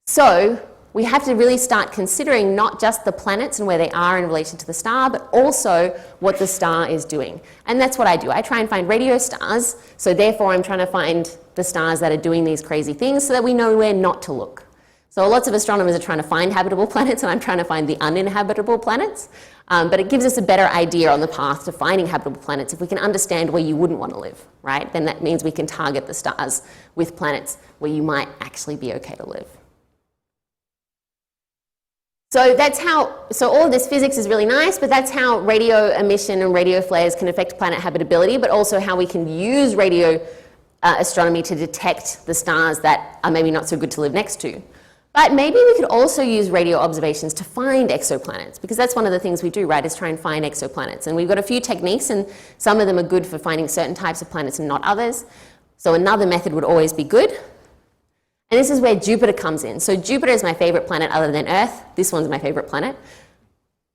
So we have to really start considering not just the planets and where they are in relation to the star, but also what the star is doing. And that's what I do. I try and find radio stars, so therefore I'm trying to find the stars that are doing these crazy things so that we know where not to look. So lots of astronomers are trying to find habitable planets, and I'm trying to find the uninhabitable planets. But it gives us a better idea on the path to finding habitable planets if we can understand where you wouldn't want to live, right? Then that means we can target the stars with planets where you might actually be okay to live. So all of this physics is really nice, but that's how radio emission and radio flares can affect planet habitability, but also how we can use radio astronomy to detect the stars that are maybe not so good to live next to. But maybe we could also use radio observations to find exoplanets, because that's one of the things we do, right, is try and find exoplanets. And we've got a few techniques, and some of them are good for finding certain types of planets and not others. So another method would always be good. And this is where Jupiter comes in. So Jupiter is my favorite planet other than Earth. This one's my favorite planet.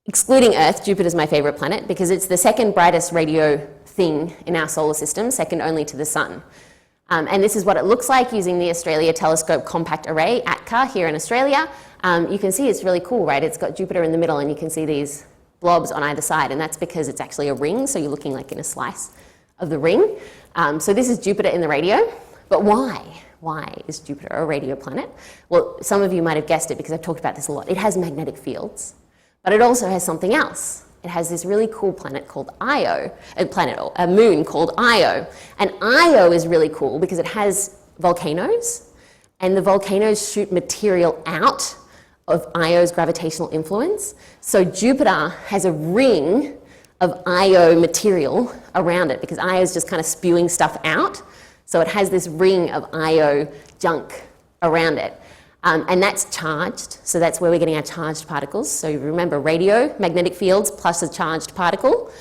Excluding Earth, Jupiter's my favorite planet because it's the second brightest radio thing in our solar system, second only to the sun. And this is what it looks like using the Australia Telescope Compact Array, ASKAP, here in Australia. You can see it's really cool, right? It's got Jupiter in the middle and you can see these blobs on either side, and that's because it's actually a ring, so you're looking like in a slice of the ring. So this is Jupiter in the radio, but why? Why is Jupiter a radio planet? Well, some of you might have guessed it because I've talked about this a lot. It has magnetic fields, but it also has something else. It has this really cool planet called Io, a moon called Io. And Io is really cool because it has volcanoes, and the volcanoes shoot material out of Io's gravitational influence. So Jupiter has a ring of Io material around it because Io is just kind of spewing stuff out. So it has this ring of Io junk around it. And that's charged, so that's where we're getting our charged particles. So you remember radio, magnetic fields plus a charged particle,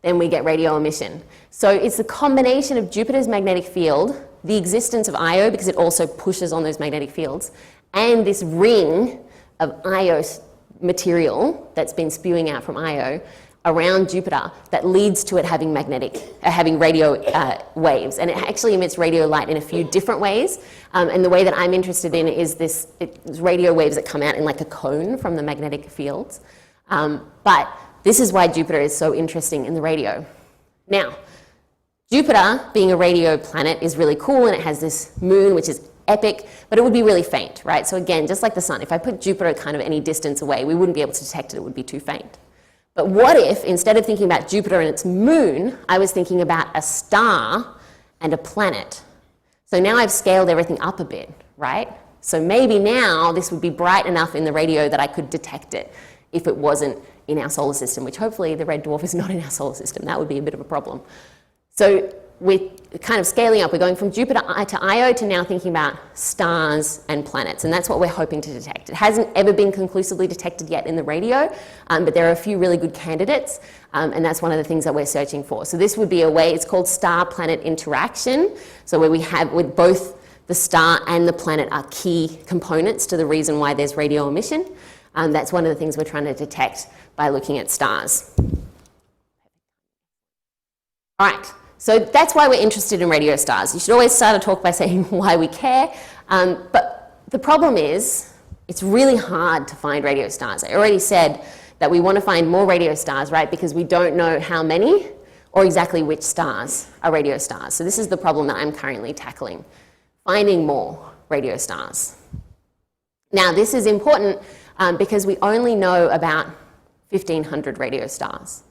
then we get radio emission. So it's the combination of Jupiter's magnetic field the existence of Io, because it also pushes on those magnetic fields, and this ring of Io material that's been spewing out from Io around Jupiter that leads to it having having radio waves. And it actually emits radio light in a few different ways. And the way that I'm interested in is it's radio waves that come out in like a cone from the magnetic fields. But this is why Jupiter is so interesting in the radio. Now, Jupiter, being a radio planet, is really cool, and it has this moon, which is epic, but it would be really faint, right? So again, just like the sun, if I put Jupiter kind of any distance away, we wouldn't be able to detect it, it would be too faint. But what if, instead of thinking about Jupiter and its moon, I was thinking about a star and a planet? So now I've scaled everything up a bit, right? So maybe now this would be bright enough in the radio that I could detect it if it wasn't in our solar system, which hopefully the red dwarf is not in our solar system. That would be a bit of a problem. So we're kind of scaling up. We're going from Jupiter to Io to now thinking about stars and planets, and that's what we're hoping to detect. It hasn't ever been conclusively detected yet in the radio, but there are a few really good candidates, and that's one of the things that we're searching for. So this would be a way, it's called star-planet interaction, so where we have with both the star and the planet are key components to the reason why there's radio emission. That's one of the things we're trying to detect by looking at stars. All right. So that's why we're interested in radio stars. You should always start a talk by saying why we care. But the problem is, it's really hard to find radio stars. I already said that we want to find more radio stars, right? Because we don't know how many or exactly which stars are radio stars. So this is the problem that I'm currently tackling, finding more radio stars. Now, this is important because we only know about 1,500 radio stars.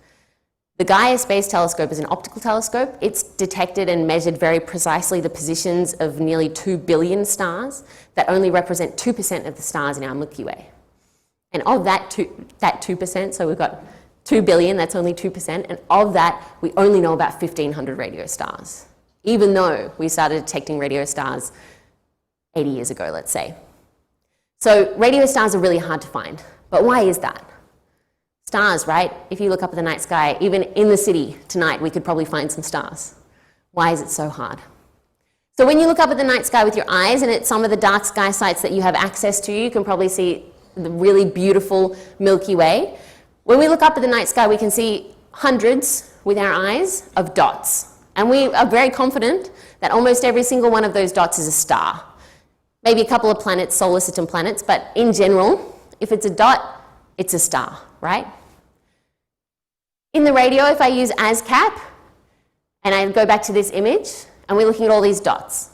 The Gaia Space Telescope is an optical telescope. It's detected and measured very precisely the positions of nearly 2 billion stars that only represent 2% of the stars in our Milky Way. And of that 2%, so we've got 2 billion, that's only 2%, and of that, we only know about 1,500 radio stars, even though we started detecting radio stars 80 years ago, let's say. So radio stars are really hard to find. But why is that? Stars, right? If you look up at the night sky, even in the city tonight, we could probably find some stars. Why is it so hard? So when you look up at the night sky with your eyes, and at some of the dark sky sites that you have access to, you can probably see the really beautiful Milky Way. When we look up at the night sky, we can see hundreds with our eyes of dots. And we are very confident that almost every single one of those dots is a star. Maybe a couple of planets, solar system planets, but in general, if it's a dot, it's a star, right? In the radio, if I use ASKAP, and I go back to this image, and we're looking at all these dots,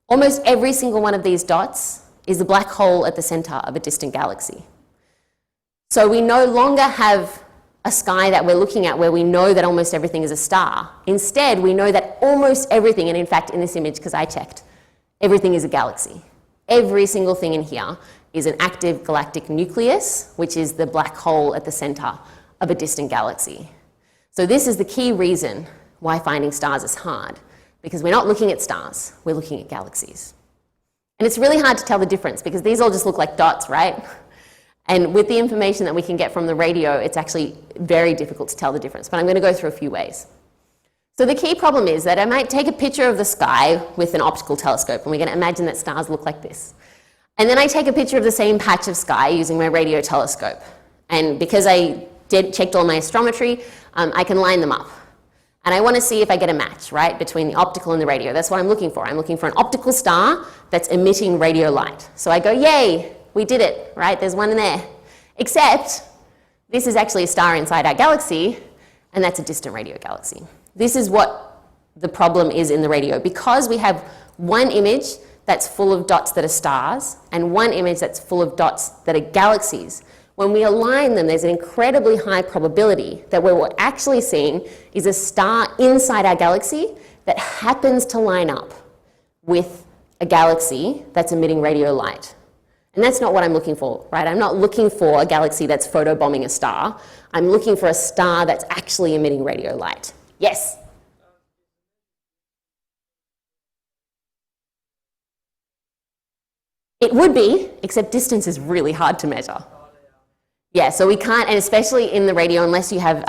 almost every single one of these dots is a black hole at the center of a distant galaxy. So we no longer have a sky that we're looking at where we know that almost everything is a star. Instead, we know that almost everything, and in fact, in this image, because I checked, everything is a galaxy. Every single thing in here is an active galactic nucleus, which is the black hole at the center of a distant galaxy. So this is the key reason why finding stars is hard, because we're not looking at stars, we're looking at galaxies. And it's really hard to tell the difference because these all just look like dots, right? And with the information that we can get from the radio, it's actually very difficult to tell the difference, but I'm going to go through a few ways. So the key problem is that I might take a picture of the sky with an optical telescope, and we're going to imagine that stars look like this. And then I take a picture of the same patch of sky using my radio telescope. And because I checked all my astrometry, I can line them up. And I want to see if I get a match, right, between the optical and the radio. That's what I'm looking for. I'm looking for an optical star that's emitting radio light. So I go, yay, we did it, right? There's one in there. Except this is actually a star inside our galaxy, and that's a distant radio galaxy. This is what the problem is in the radio. Because we have one image that's full of dots that are stars and one image that's full of dots that are galaxies, when we align them, there's an incredibly high probability that what we're actually seeing is a star inside our galaxy that happens to line up with a galaxy that's emitting radio light. And that's not what I'm looking for, right? I'm not looking for a galaxy that's photobombing a star. I'm looking for a star that's actually emitting radio light. Yes? It would be, except distance is really hard to measure. Yeah, so we can't, and especially in the radio, unless you have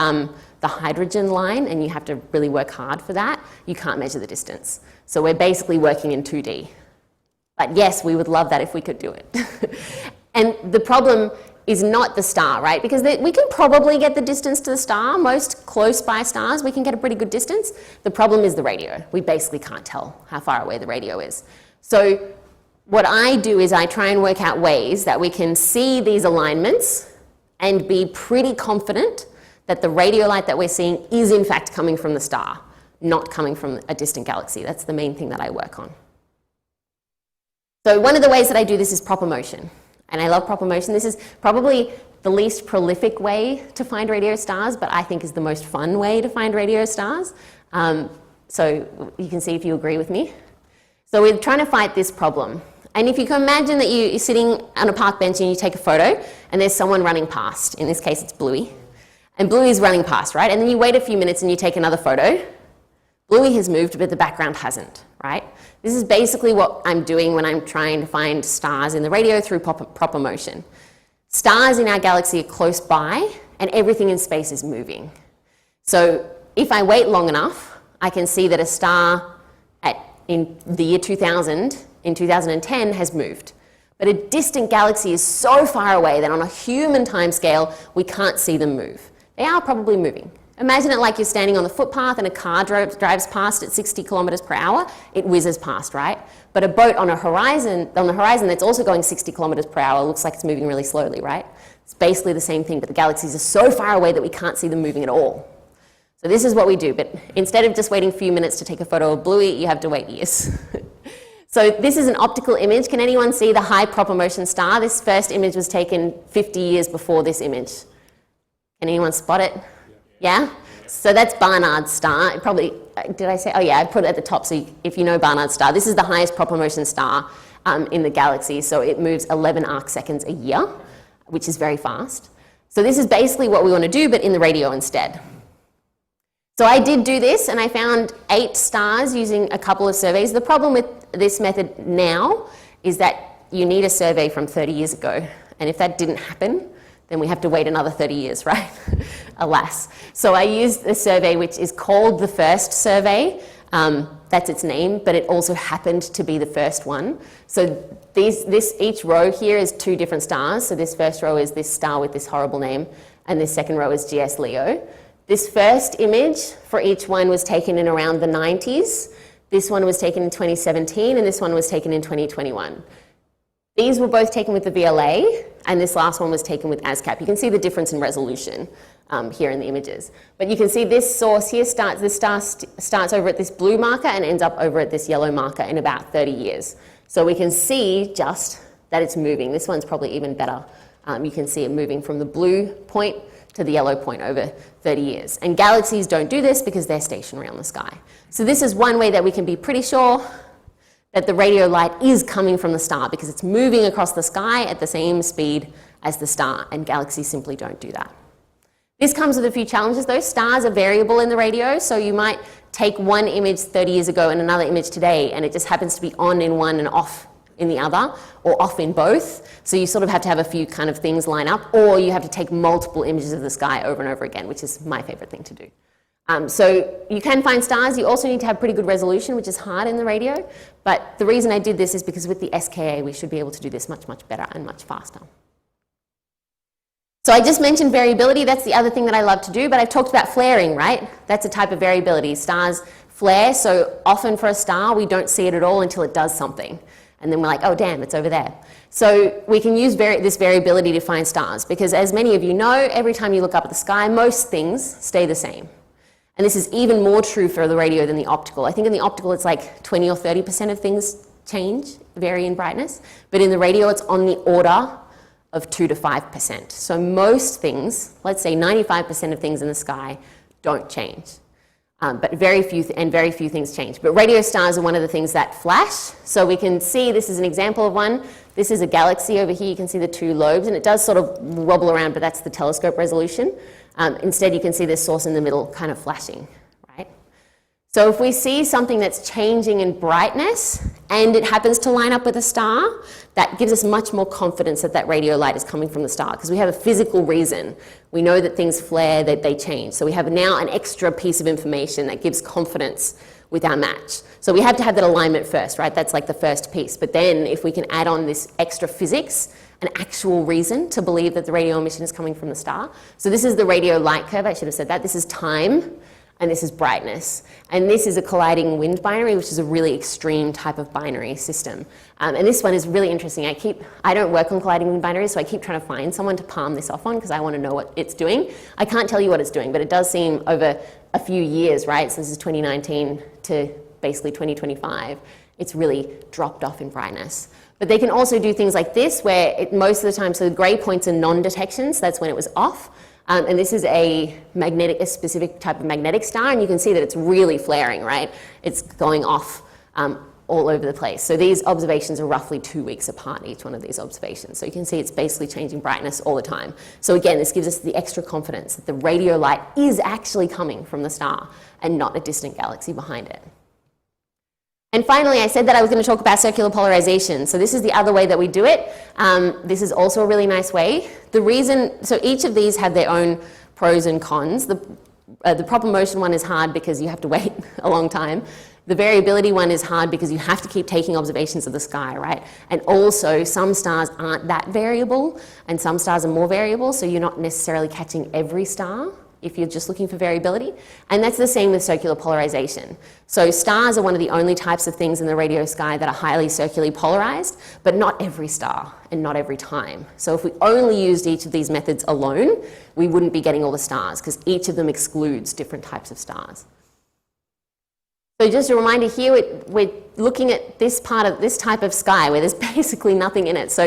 the the hydrogen line, and you have to really work hard for that, you can't measure the distance. So we're basically working in 2D. But yes, we would love that if we could do it. And the problem is not the star, right? Because we can probably get the distance to the star. Most close by stars, we can get a pretty good distance. The problem is the radio. We basically can't tell how far away the radio is. So what I do is I try and work out ways that we can see these alignments and be pretty confident that the radio light that we're seeing is in fact coming from the star, not coming from a distant galaxy. That's the main thing that I work on. So one of the ways that I do this is proper motion. And I love proper motion. This is probably the least prolific way to find radio stars, but I think is the most fun way to find radio stars. So you can see if you agree with me. So we're trying to fight this problem. And if you can imagine that you're sitting on a park bench and you take a photo and there's someone running past. In this case, it's Bluey. And Bluey is running past, right? And then you wait a few minutes and you take another photo. Bluey has moved, but the background hasn't, right? This is basically what I'm doing when I'm trying to find stars in the radio through proper motion. Stars in our galaxy are close by, and everything in space is moving. So if I wait long enough, I can see that a star in the year 2000, in 2010, has moved. But a distant galaxy is so far away that on a human timescale, we can't see them move. They are probably moving. Imagine it like you're standing on the footpath and a car drives past at 60 kilometers per hour. It whizzes past, right? But a boat on the horizon that's also going 60 kilometers per hour looks like it's moving really slowly, right? It's basically the same thing, but the galaxies are so far away that we can't see them moving at all. So this is what we do, but instead of just waiting a few minutes to take a photo of Bluey, you have to wait years. So this is an optical image. Can anyone see the high proper motion star? This first image was taken 50 years before this image. Can anyone spot it? Yeah? So that's Barnard's star. Probably, did I say? Oh yeah, I put it at the top so if you know Barnard's star. This is the highest proper motion star in the galaxy. So it moves 11 arc seconds a year, which is very fast. So this is basically what we want to do, but in the radio instead. So I did do this and I found 8 stars using a couple of surveys. The problem with this method now is that you need a survey from 30 years ago. And if that didn't happen, then we have to wait another 30 years, right? Alas. So I used a survey which is called the first survey. That's its name, but it also happened to be the first one. So each row here is 2 different stars. So this first row is this star with this horrible name, and this second row is GS Leo. This first image for each one was taken in around the 90s. This one was taken in 2017, and this one was taken in 2021. These were both taken with the VLA, and this last one was taken with ASKAP. You can see the difference in resolution here in the images. But you can see this source here starts over at this blue marker and ends up over at this yellow marker in about 30 years. So we can see just that it's moving. This one's probably even better. You can see it moving from the blue point to the yellow point over 30 years. And galaxies don't do this because they're stationary on the sky. So this is one way that we can be pretty sure that the radio light is coming from the star because it's moving across the sky at the same speed as the star, and galaxies simply don't do that. This comes with a few challenges though. Stars are variable in the radio, so you might take one image 30 years ago and another image today, and it just happens to be on in one and off in the other, or off in both. So you sort of have to have a few kind of things line up, or you have to take multiple images of the sky over and over again, which is my favorite thing to do. So you can find stars. You also need to have pretty good resolution, which is hard in the radio. But the reason I did this is because with the SKA, we should be able to do this much, much better and much faster. So I just mentioned variability. That's the other thing that I love to do. But I've talked about flaring, right? That's a type of variability. Stars flare. So often for a star, we don't see it at all until it does something. And then we're like, oh, damn, it's over there. So we can use this variability to find stars. Because as many of you know, every time you look up at the sky, most things stay the same. And this is even more true for the radio than the optical. I think in the optical it's like 20 or 30% of things vary in brightness. But in the radio it's on the order of 2 to 5%. So most things, let's say 95% of things in the sky don't change. But very few things change. But radio stars are one of the things that flash. So we can see, this is an example of one. This is a galaxy over here. You can see the 2 lobes, and it does sort of wobble around, but that's the telescope resolution. Instead, you can see this source in the middle kind of flashing, right? So if we see something that's changing in brightness and it happens to line up with a star, that gives us much more confidence that that radio light is coming from the star, because we have a physical reason. We know that things flare, that they change. So we have now an extra piece of information that gives confidence with our match. So we have to have that alignment first, right? That's like the first piece. But then if we can add on this extra physics, an actual reason to believe that the radio emission is coming from the star. So this is the radio light curve, I should have said that. This is time, and this is brightness. And this is a colliding wind binary, which is a really extreme type of binary system. And this one is really interesting. I don't work on colliding wind binaries, so I keep trying to find someone to palm this off on, because I want to know what it's doing. I can't tell you what it's doing, but it does seem over a few years, right? So this is 2019 to basically 2025. It's really dropped off in brightness. But they can also do things like this, where most of the time, so the grey points are non-detections, that's when it was off. And this is a specific type of magnetic star, and you can see that it's really flaring, right? It's going off all over the place. So these observations are roughly 2 weeks apart, each one of these observations. So you can see it's basically changing brightness all the time. So again, this gives us the extra confidence that the radio light is actually coming from the star and not a distant galaxy behind it. And finally, I said that I was going to talk about circular polarization. So this is the other way that we do it. This is also a really nice way. So each of these have their own pros and cons. The proper motion one is hard because you have to wait a long time. The variability one is hard because you have to keep taking observations of the sky, right? And also, some stars aren't that variable, and some stars are more variable, so you're not necessarily catching every star if you're just looking for variability. And that's the same with circular polarization. So stars are one of the only types of things in the radio sky that are highly circularly polarized, but not every star and not every time. So if we only used each of these methods alone, we wouldn't be getting all the stars, because each of them excludes different types of stars. So just a reminder here, we're looking at this type of sky where there's basically nothing in it.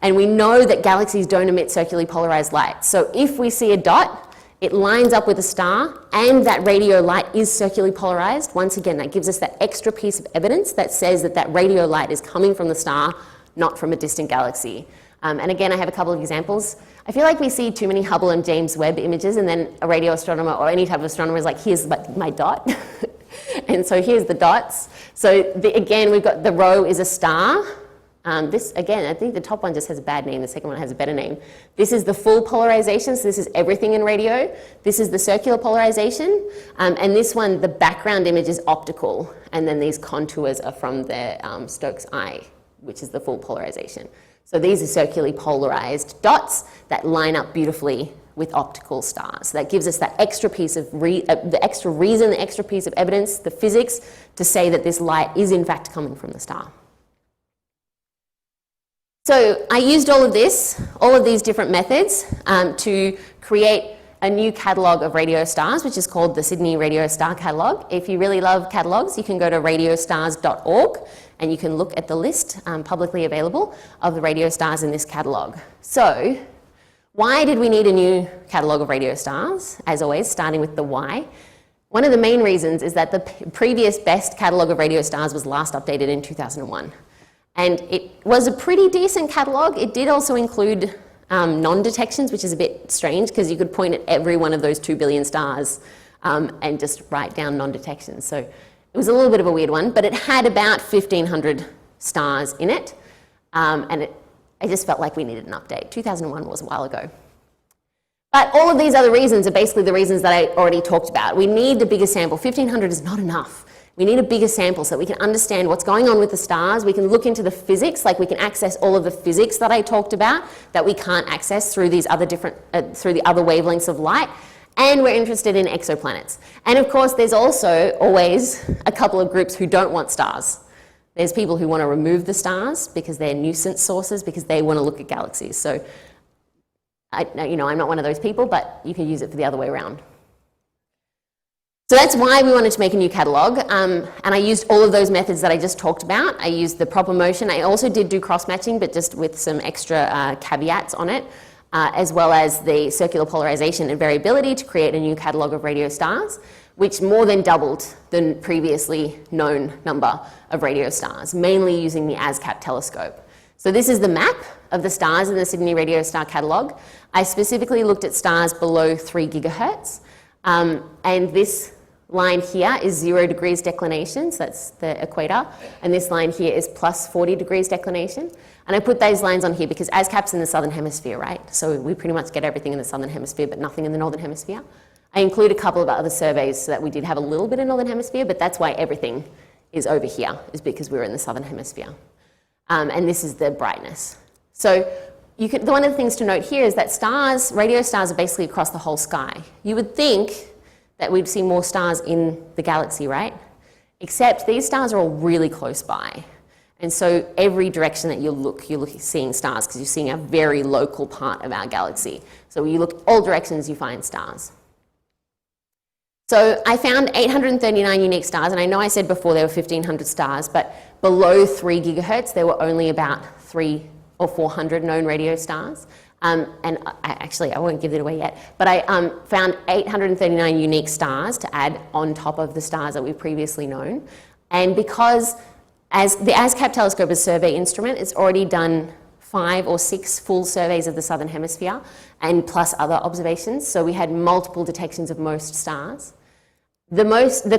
And we know that galaxies don't emit circularly polarized light. So if we see a dot, it lines up with a star, and that radio light is circularly polarized. Once again, that gives us that extra piece of evidence that says that that radio light is coming from the star, not from a distant galaxy. And again, I have a couple of examples. I feel like we see too many Hubble and James Webb images, and then a radio astronomer or any type of astronomer is like, here's my dot. And so here's the dots. So again, we've got the row is a star. This, again, I think the top one just has a bad name, the second one has a better name. This is the full polarization, so this is everything in radio. This is the circular polarization, and this one, the background image is optical, and then these contours are from the Stokes eye, which is the full polarization. So these are circularly polarized dots that line up beautifully with optical stars. So that gives us that extra piece of the extra reason, the extra piece of evidence, the physics, to say that this light is in fact coming from the star. So I used all of these different methods to create a new catalogue of radio stars, which is called the Sydney Radio Star Catalogue. If you really love catalogues, you can go to radiostars.org and you can look at the list publicly available of the radio stars in this catalogue. So why did we need a new catalogue of radio stars? As always, starting with the why. One of the main reasons is that the previous best catalogue of radio stars was last updated in 2001. And it was a pretty decent catalogue. It did also include non-detections, which is a bit strange, because you could point at every one of those 2 billion stars and just write down non-detections. So it was a little bit of a weird one, but it had about 1,500 stars in it. And I just felt like we needed an update. 2001 was a while ago. But all of these other reasons are basically the reasons that I already talked about. We need a bigger sample. 1,500 is not enough. We need a bigger sample so that we can understand what's going on with the stars. We can look into the physics, like we can access all of the physics that I talked about that we can't access through these other through the other wavelengths of light. And we're interested in exoplanets. And of course, there's also always a couple of groups who don't want stars. There's people who want to remove the stars because they're nuisance sources, because they want to look at galaxies. So, I'm not one of those people, but you can use it for the other way around. So that's why we wanted to make a new catalogue, and I used all of those methods that I just talked about. I used the proper motion. I also did do cross-matching, but just with some extra caveats on it, as well as the circular polarization and variability to create a new catalogue of radio stars, which more than doubled the previously known number of radio stars, mainly using the ASKAP telescope. So this is the map of the stars in the Sydney Radio Star Catalogue. I specifically looked at stars below 3 gigahertz, and this line here is 0 degrees declination, so that's the equator, and this line here is plus 40 degrees declination. And I put those lines on here because ASKAP's in the southern hemisphere, right? So we pretty much get everything in the southern hemisphere, but nothing in the northern hemisphere. I include a couple of other surveys so that we did have a little bit in northern hemisphere, but that's why everything is over here, is because we're in the southern hemisphere. And this is the brightness. So one of the things to note here is that stars, radio stars, are basically across the whole sky. You would think that we'd see more stars in the galaxy, right? Except these stars are all really close by. And so every direction that you look, you're seeing stars because you're seeing a very local part of our galaxy. So when you look all directions, you find stars. So I found 839 unique stars, and I know I said before there were 1,500 stars, but below 3 gigahertz, there were only about 300 or 400 known radio stars. And I won't give it away yet, but I found 839 unique stars to add on top of the stars that we've previously known. And because as the ASKAP telescope is a survey instrument, it's already done 5 or 6 full surveys of the southern hemisphere and plus other observations. So we had multiple detections of most stars. The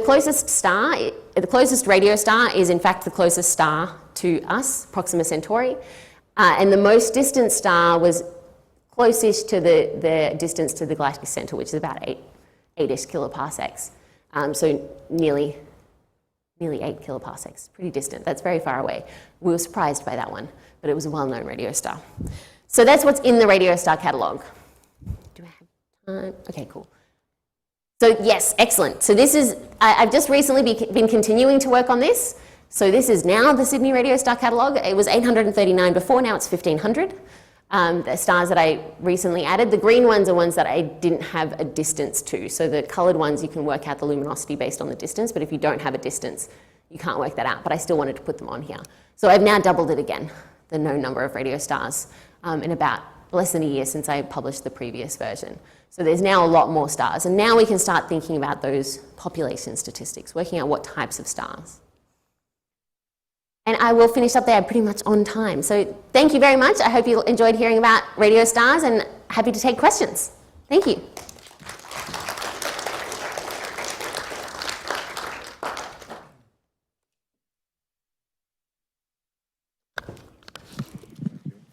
closest radio star is in fact the closest star to us, Proxima Centauri. And the most distant star was closest to the distance to the galactic center, which is about 8-ish kiloparsecs. So nearly 8 kiloparsecs, pretty distant. That's very far away. We were surprised by that one, but it was a well-known radio star. So that's what's in the radio star catalogue. Do I have time? Okay, cool. So yes, excellent. So this is, I've just recently been continuing to work on this. So this is now the Sydney Radio Star Catalogue. It was 839 before, now it's 1,500. The stars that I recently added. The green ones are ones that I didn't have a distance to. So the coloured ones, you can work out the luminosity based on the distance, but if you don't have a distance, you can't work that out. But I still wanted to put them on here. So I've now doubled it again, the known number of radio stars, in about less than a year since I published the previous version. So there's now a lot more stars. And now we can start thinking about those population statistics, working out what types of stars. And I will finish up there pretty much on time. So thank you very much. I hope you enjoyed hearing about radio stars and happy to take questions. Thank you.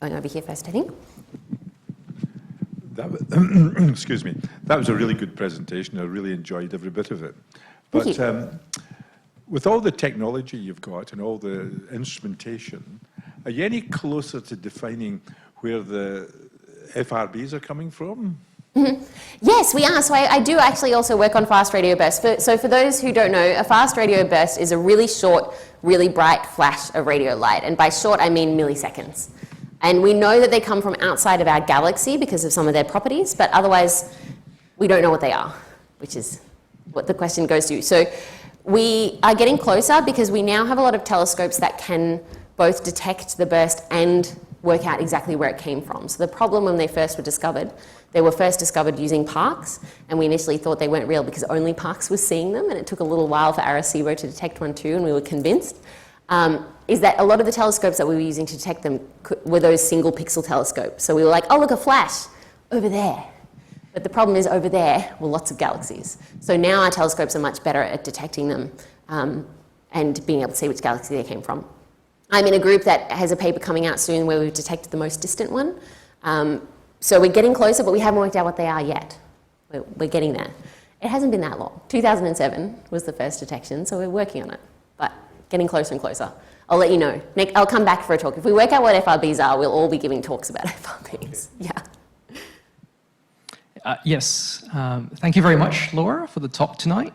Going over here first, I think. Excuse me. That was a really good presentation. I really enjoyed every bit of it. But with all the technology you've got and all the instrumentation, are you any closer to defining where the FRBs are coming from? Mm-hmm. Yes, we are. So I do actually also work on fast radio bursts. So for those who don't know, a fast radio burst is a really short, really bright flash of radio light. And by short, I mean milliseconds. And we know that they come from outside of our galaxy because of some of their properties, but otherwise we don't know what they are, which is what the question goes to. So we are getting closer because we now have a lot of telescopes that can both detect the burst and work out exactly where it came from. So the problem when they first were discovered, they were first discovered using Parkes, and we initially thought they weren't real because only Parkes was seeing them, and it took a little while for Arecibo to detect one too, and we were convinced. Is that a lot of the telescopes that we were using to detect them were those single pixel telescopes. So we were like, oh, look, a flash over there. But the problem is over there were lots of galaxies. So now our telescopes are much better at detecting them and being able to see which galaxy they came from. I'm in a group that has a paper coming out soon where we've detected the most distant one. So we're getting closer, but we haven't worked out what they are yet. We're getting there. It hasn't been that long. 2007 was the first detection, so we're working on it. But getting closer and closer. I'll let you know. Nick, I'll come back for a talk. If we work out what FRBs are, we'll all be giving talks about FRBs. Yeah. Yes. Thank you very much, Laura, for the talk tonight.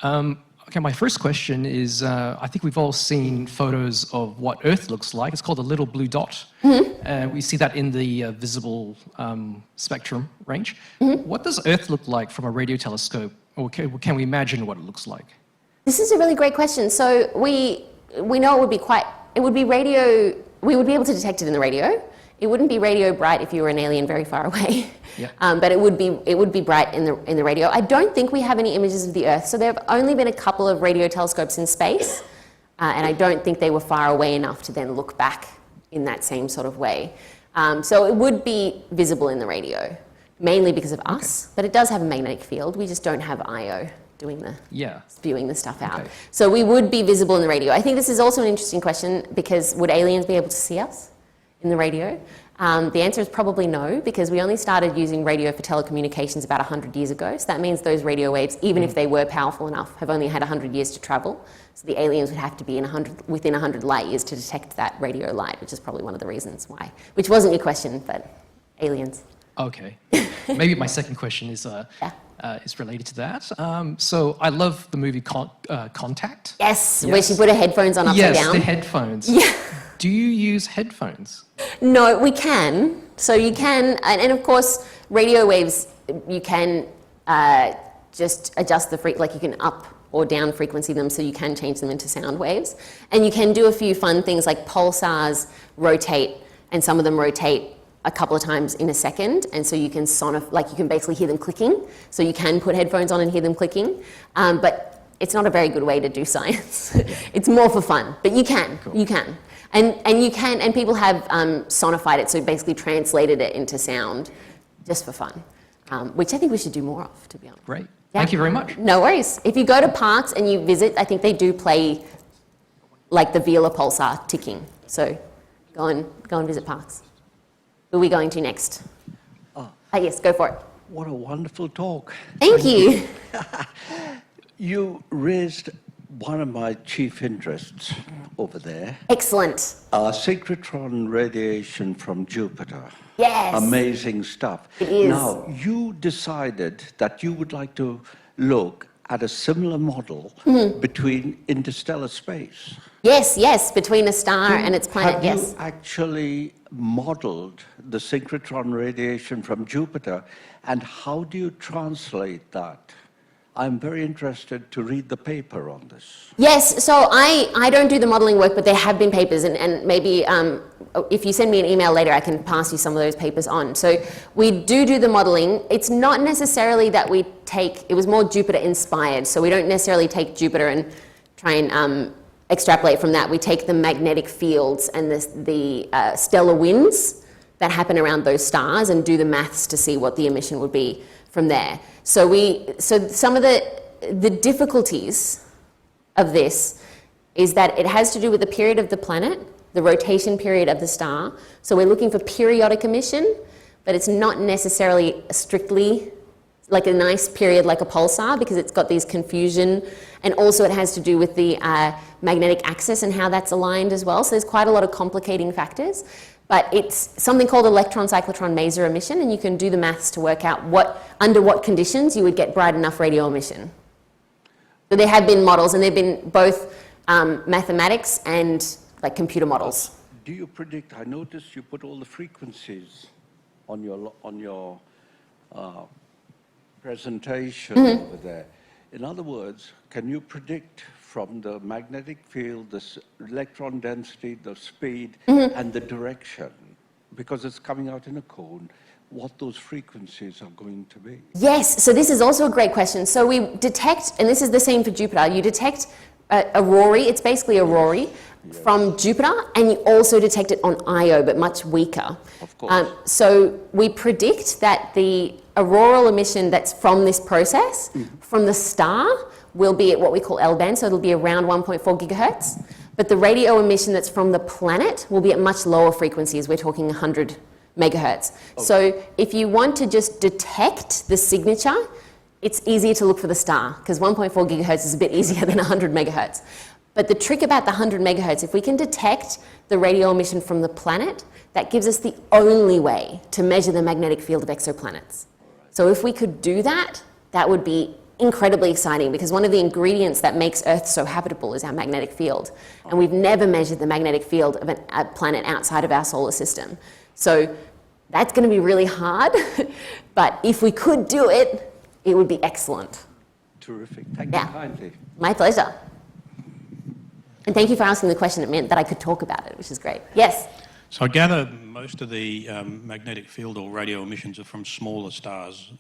Okay, my first question is, I think we've all seen photos of what Earth looks like. It's called a little blue dot. Mm-hmm. We see that in the visible spectrum range. Mm-hmm. What does Earth look like from a radio telescope? Or can we imagine what it looks like? This is a really great question. So we know it would be radio, we would be able to detect it in the radio. It wouldn't be radio bright if you were an alien very far away. Yeah. But it would be bright in the radio. I don't think we have any images of the Earth. So there have only been a couple of radio telescopes in space, and I don't think they were far away enough to then look back in that same sort of way. So it would be visible in the radio, mainly because of us, but it does have a magnetic field. We just don't have I/O doing the Yeah. spewing the stuff out. Okay. So we would be visible in the radio. I think this is also an interesting question because would aliens be able to see us in the radio? The answer is probably no, because we only started using radio for telecommunications about 100 years ago. So that means those radio waves, even if they were powerful enough, have only had 100 years to travel. So the aliens would have to be within 100 light years to detect that radio light, which is probably one of the reasons why. Which wasn't your question, but aliens. Okay. Maybe my second question is related to that. So I love the movie Contact. Yes, where she put her headphones on upside down. Yes, the headphones. Yeah. Do you use headphones? No, we can. So you can, and of course, radio waves, you can just adjust the like you can up or down frequency them, so you can change them into sound waves. And you can do a few fun things like pulsars rotate, and some of them rotate a couple of times in a second, and so you can you can basically hear them clicking. So you can put headphones on and hear them clicking, but it's not a very good way to do science. It's more for fun, but you can. Cool. You can. And you can, and people have sonified it, so basically translated it into sound just for fun, which I think we should do more of, to be honest. Great. Yeah. Thank you very much. No worries. If you go to parks and you visit, I think they do play like the Vela pulsar ticking. So go and visit parks. Who are we going to next? Yes, go for it. What a wonderful talk. Thank you. You raised one of my chief interests over there. Excellent. Synchrotron radiation from Jupiter. Yes. Amazing stuff. It is. Now, you decided that you would like to look at a similar model between interstellar space. Yes, between a star and its planet, Have you actually modeled the synchrotron radiation from Jupiter, and how do you translate that? I'm very interested to read the paper on this. Yes, so I don't do the modelling work, but there have been papers, and maybe if you send me an email later, I can pass you some of those papers on. So we do the modelling. It's not necessarily that we it was more Jupiter inspired, so we don't necessarily take Jupiter and try and extrapolate from that. We take the magnetic fields and the stellar winds that happen around those stars and do the maths to see what the emission would be from there. So some of the difficulties of this is that it has to do with the period of the planet, the rotation period of the star. So we're looking for periodic emission, but it's not necessarily strictly like a nice period like a pulsar, because it's got these confusion, and also it has to do with the magnetic axis and how that's aligned as well. So there's quite a lot of complicating factors. But it's something called electron cyclotron maser emission, and you can do the maths to work out under what conditions you would get bright enough radio emission. So there have been models, and there have been both mathematics and like computer models. Do you predict? I noticed you put all the frequencies on your presentation over there. In other words, can you predict from the magnetic field, the electron density, the speed, and the direction, because it's coming out in a cone, what those frequencies are going to be? Yes, so this is also a great question. So we detect, and this is the same for Jupiter, you detect a Rory, it's basically a Rory from Jupiter, and you also detect it on Io, but much weaker. Of course. So we predict that the auroral emission that's from this process, from the star, will be at what we call L-band, so it'll be around 1.4 gigahertz. But the radio emission that's from the planet will be at much lower frequencies. We're talking 100 megahertz. Okay. So if you want to just detect the signature, it's easier to look for the star, because 1.4 gigahertz is a bit easier than 100 megahertz. But the trick about the 100 megahertz, if we can detect the radio emission from the planet, that gives us the only way to measure the magnetic field of exoplanets. So if we could do that, that would be incredibly exciting, because one of the ingredients that makes Earth so habitable is our magnetic field. And we've never measured the magnetic field of a planet outside of our solar system. So that's going to be really hard, but if we could do it, it would be excellent. Terrific. Thank you kindly. My pleasure. And thank you for asking the question. It meant that I could talk about it, which is great. Yes? So I gather most of the magnetic field or radio emissions are from smaller stars.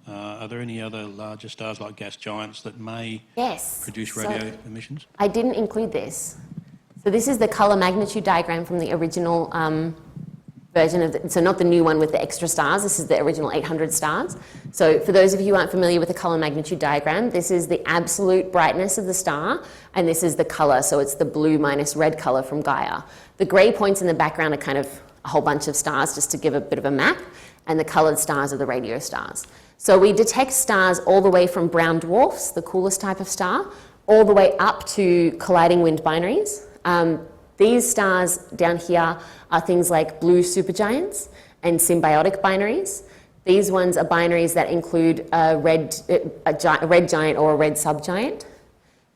Are there any other larger stars like gas giants that may produce radio emissions? I didn't include this. So this is the colour magnitude diagram from the original version of so not the new one with the extra stars, this is the original 800 stars. So for those of you who aren't familiar with the color magnitude diagram, this is the absolute brightness of the star, and this is the color, so it's the blue minus red color from Gaia. The gray points in the background are kind of a whole bunch of stars, just to give a bit of a map, and the colored stars are the radio stars. So we detect stars all the way from brown dwarfs, the coolest type of star, all the way up to colliding wind binaries. These stars down here are things like blue supergiants and symbiotic binaries. These ones are binaries that include a red giant or a red subgiant.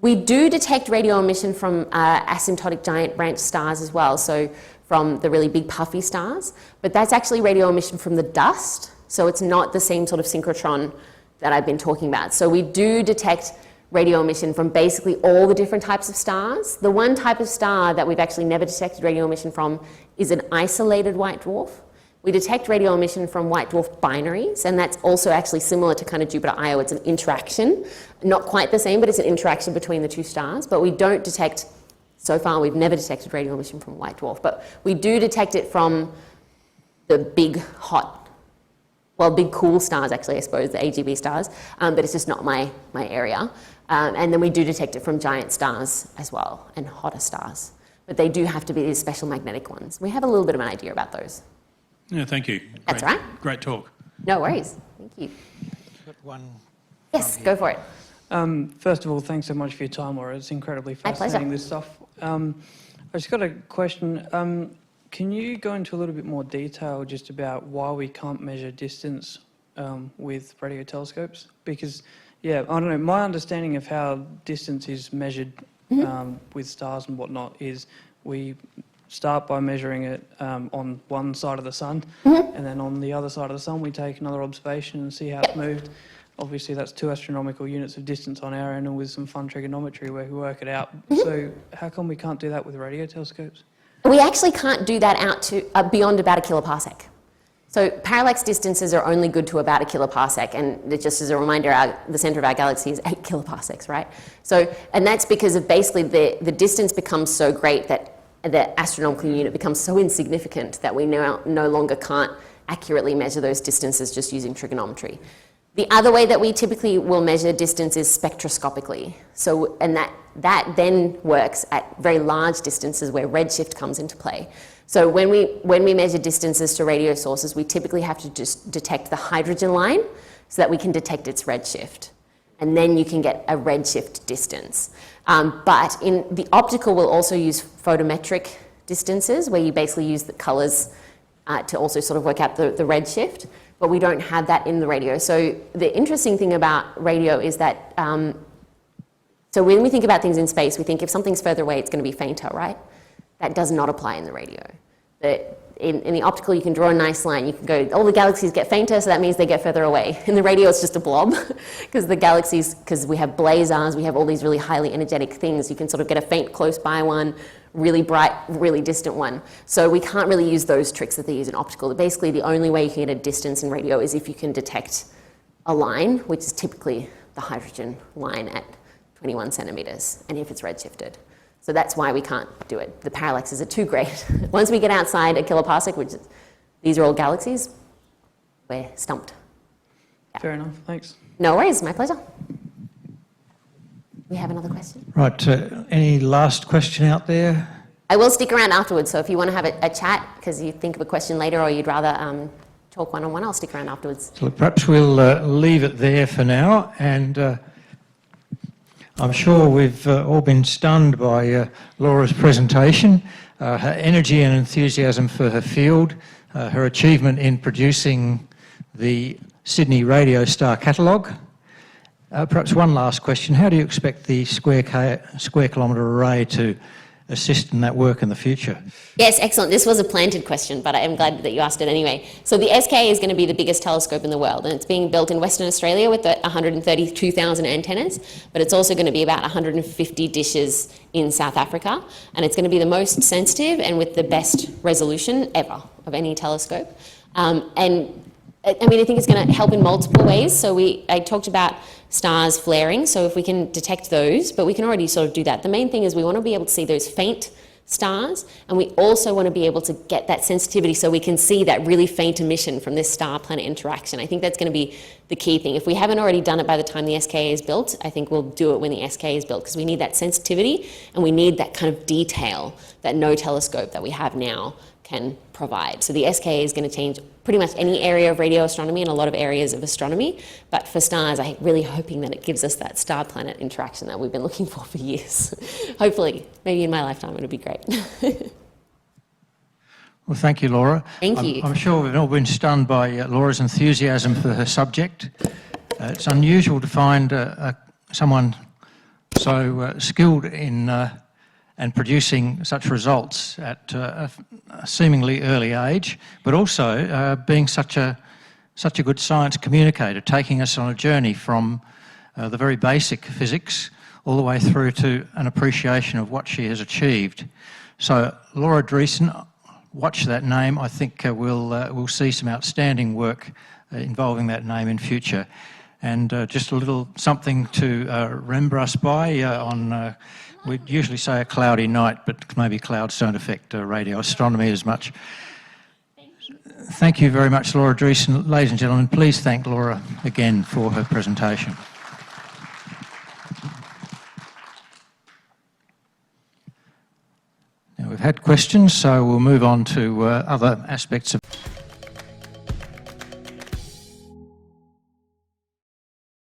We do detect radio emission from asymptotic giant branch stars as well, so from the really big puffy stars, but that's actually radio emission from the dust, so it's not the same sort of synchrotron that I've been talking about. So we do detect radio emission from basically all the different types of stars. The one type of star that we've actually never detected radio emission from is an isolated white dwarf. We detect radio emission from white dwarf binaries, and that's also actually similar to kind of Jupiter Io. It's an interaction, not quite the same, but it's an interaction between the two stars. But we don't detect, so far we've never detected radio emission from white dwarf, but we do detect it from the big hot, well, big cool stars actually, I suppose, the AGB stars, but it's just not my area. And then we do detect it from giant stars as well, and hotter stars. But they do have to be these special magnetic ones. We have a little bit of an idea about those. Yeah, thank you. That's right. Great talk. No worries. Thank you. Got one. Yes, go for it. First of all, thanks so much for your time, Laura. It's incredibly fascinating, this stuff. I just got a question. Can you go into a little bit more detail just about why we can't measure distance with radio telescopes? Because, yeah, I don't know, my understanding of how distance is measured with stars and whatnot is we start by measuring it on one side of the sun, and then on the other side of the sun we take another observation and see how it's moved. Obviously that's 2 astronomical units of distance on our end, and with some fun trigonometry where we work it out. So how come we can't do that with radio telescopes? We actually can't do that out to beyond about a kiloparsec. So parallax distances are only good to about a kiloparsec, and just as a reminder, the center of our galaxy is 8 kiloparsecs, right? So, and that's because of basically the distance becomes so great that the astronomical unit becomes so insignificant that we now no longer can't accurately measure those distances just using trigonometry. The other way that we typically will measure distance is spectroscopically. So, and that then works at very large distances where redshift comes into play. So when we measure distances to radio sources, we typically have to just detect the hydrogen line so that we can detect its redshift. And then you can get a redshift distance. But in the optical, we'll also use photometric distances, where you basically use the colors to also sort of work out the redshift, but we don't have that in the radio. So the interesting thing about radio is that, so when we think about things in space, we think if something's further away, it's going to be fainter, right? That does not apply in the radio. In the optical, you can draw a nice line. You can go, all the galaxies get fainter, so that means they get further away. In the radio, it's just a blob, because the galaxies, because we have blazars, we have all these really highly energetic things. You can sort of get a faint close by one, really bright, really distant one. So we can't really use those tricks that they use in optical. Basically, the only way you can get a distance in radio is if you can detect a line, which is typically the hydrogen line at 21 centimeters, and if it's redshifted. So that's why we can't do it. The parallaxes are too great. Once we get outside a kiloparsec, which is, these are all galaxies, we're stumped. Yeah. Fair enough, thanks. No worries, my pleasure. We have another question? Right, any last question out there? I will stick around afterwards, so if you want to have a chat, because you think of a question later, or you'd rather talk one-on-one, I'll stick around afterwards. So perhaps we'll leave it there for now, and I'm sure we've all been stunned by Laura's presentation, her energy and enthusiasm for her field, her achievement in producing the Sydney Radio Star Catalogue. Perhaps one last question. How do you expect the square kilometre array to assist in that work in the future? Yes, excellent. This was a planted question, but I am glad that you asked it anyway. So the SK is going to be the biggest telescope in the world, and it's being built in Western Australia with 132,000 antennas, but it's also going to be about 150 dishes in South Africa, and it's going to be the most sensitive and with the best resolution ever of any telescope. And I mean, I think it's going to help in multiple ways. So I talked about stars flaring, so if we can detect those, but we can already sort of do that. The main thing is we want to be able to see those faint stars, and we also want to be able to get that sensitivity so we can see that really faint emission from this star-planet interaction. I think that's going to be the key thing. If we haven't already done it by the time the SKA is built, I think we'll do it when the SKA is built, because we need that sensitivity and we need that kind of detail that no telescope that we have now can provide. So the SKA is going to change pretty much any area of radio astronomy and a lot of areas of astronomy, but for stars, I'm really hoping that it gives us that star-planet interaction that we've been looking for years. Hopefully, maybe in my lifetime it'll be great. Well, thank you, Laura. Thank you. I'm sure we've all been stunned by Laura's enthusiasm for her subject. It's unusual to find someone so skilled in and producing such results at a seemingly early age, but also being such a good science communicator, taking us on a journey from the very basic physics all the way through to an appreciation of what she has achieved. So, Laura Driessen, watch that name. I think we'll see some outstanding work involving that name in future. And just a little something to remember us by on, we'd usually say a cloudy night, but maybe clouds don't affect radio astronomy as much. Thank you very much, Laura Driessen. Ladies and gentlemen, please thank Laura again for her presentation. Now, we've had questions, so we'll move on to other aspects of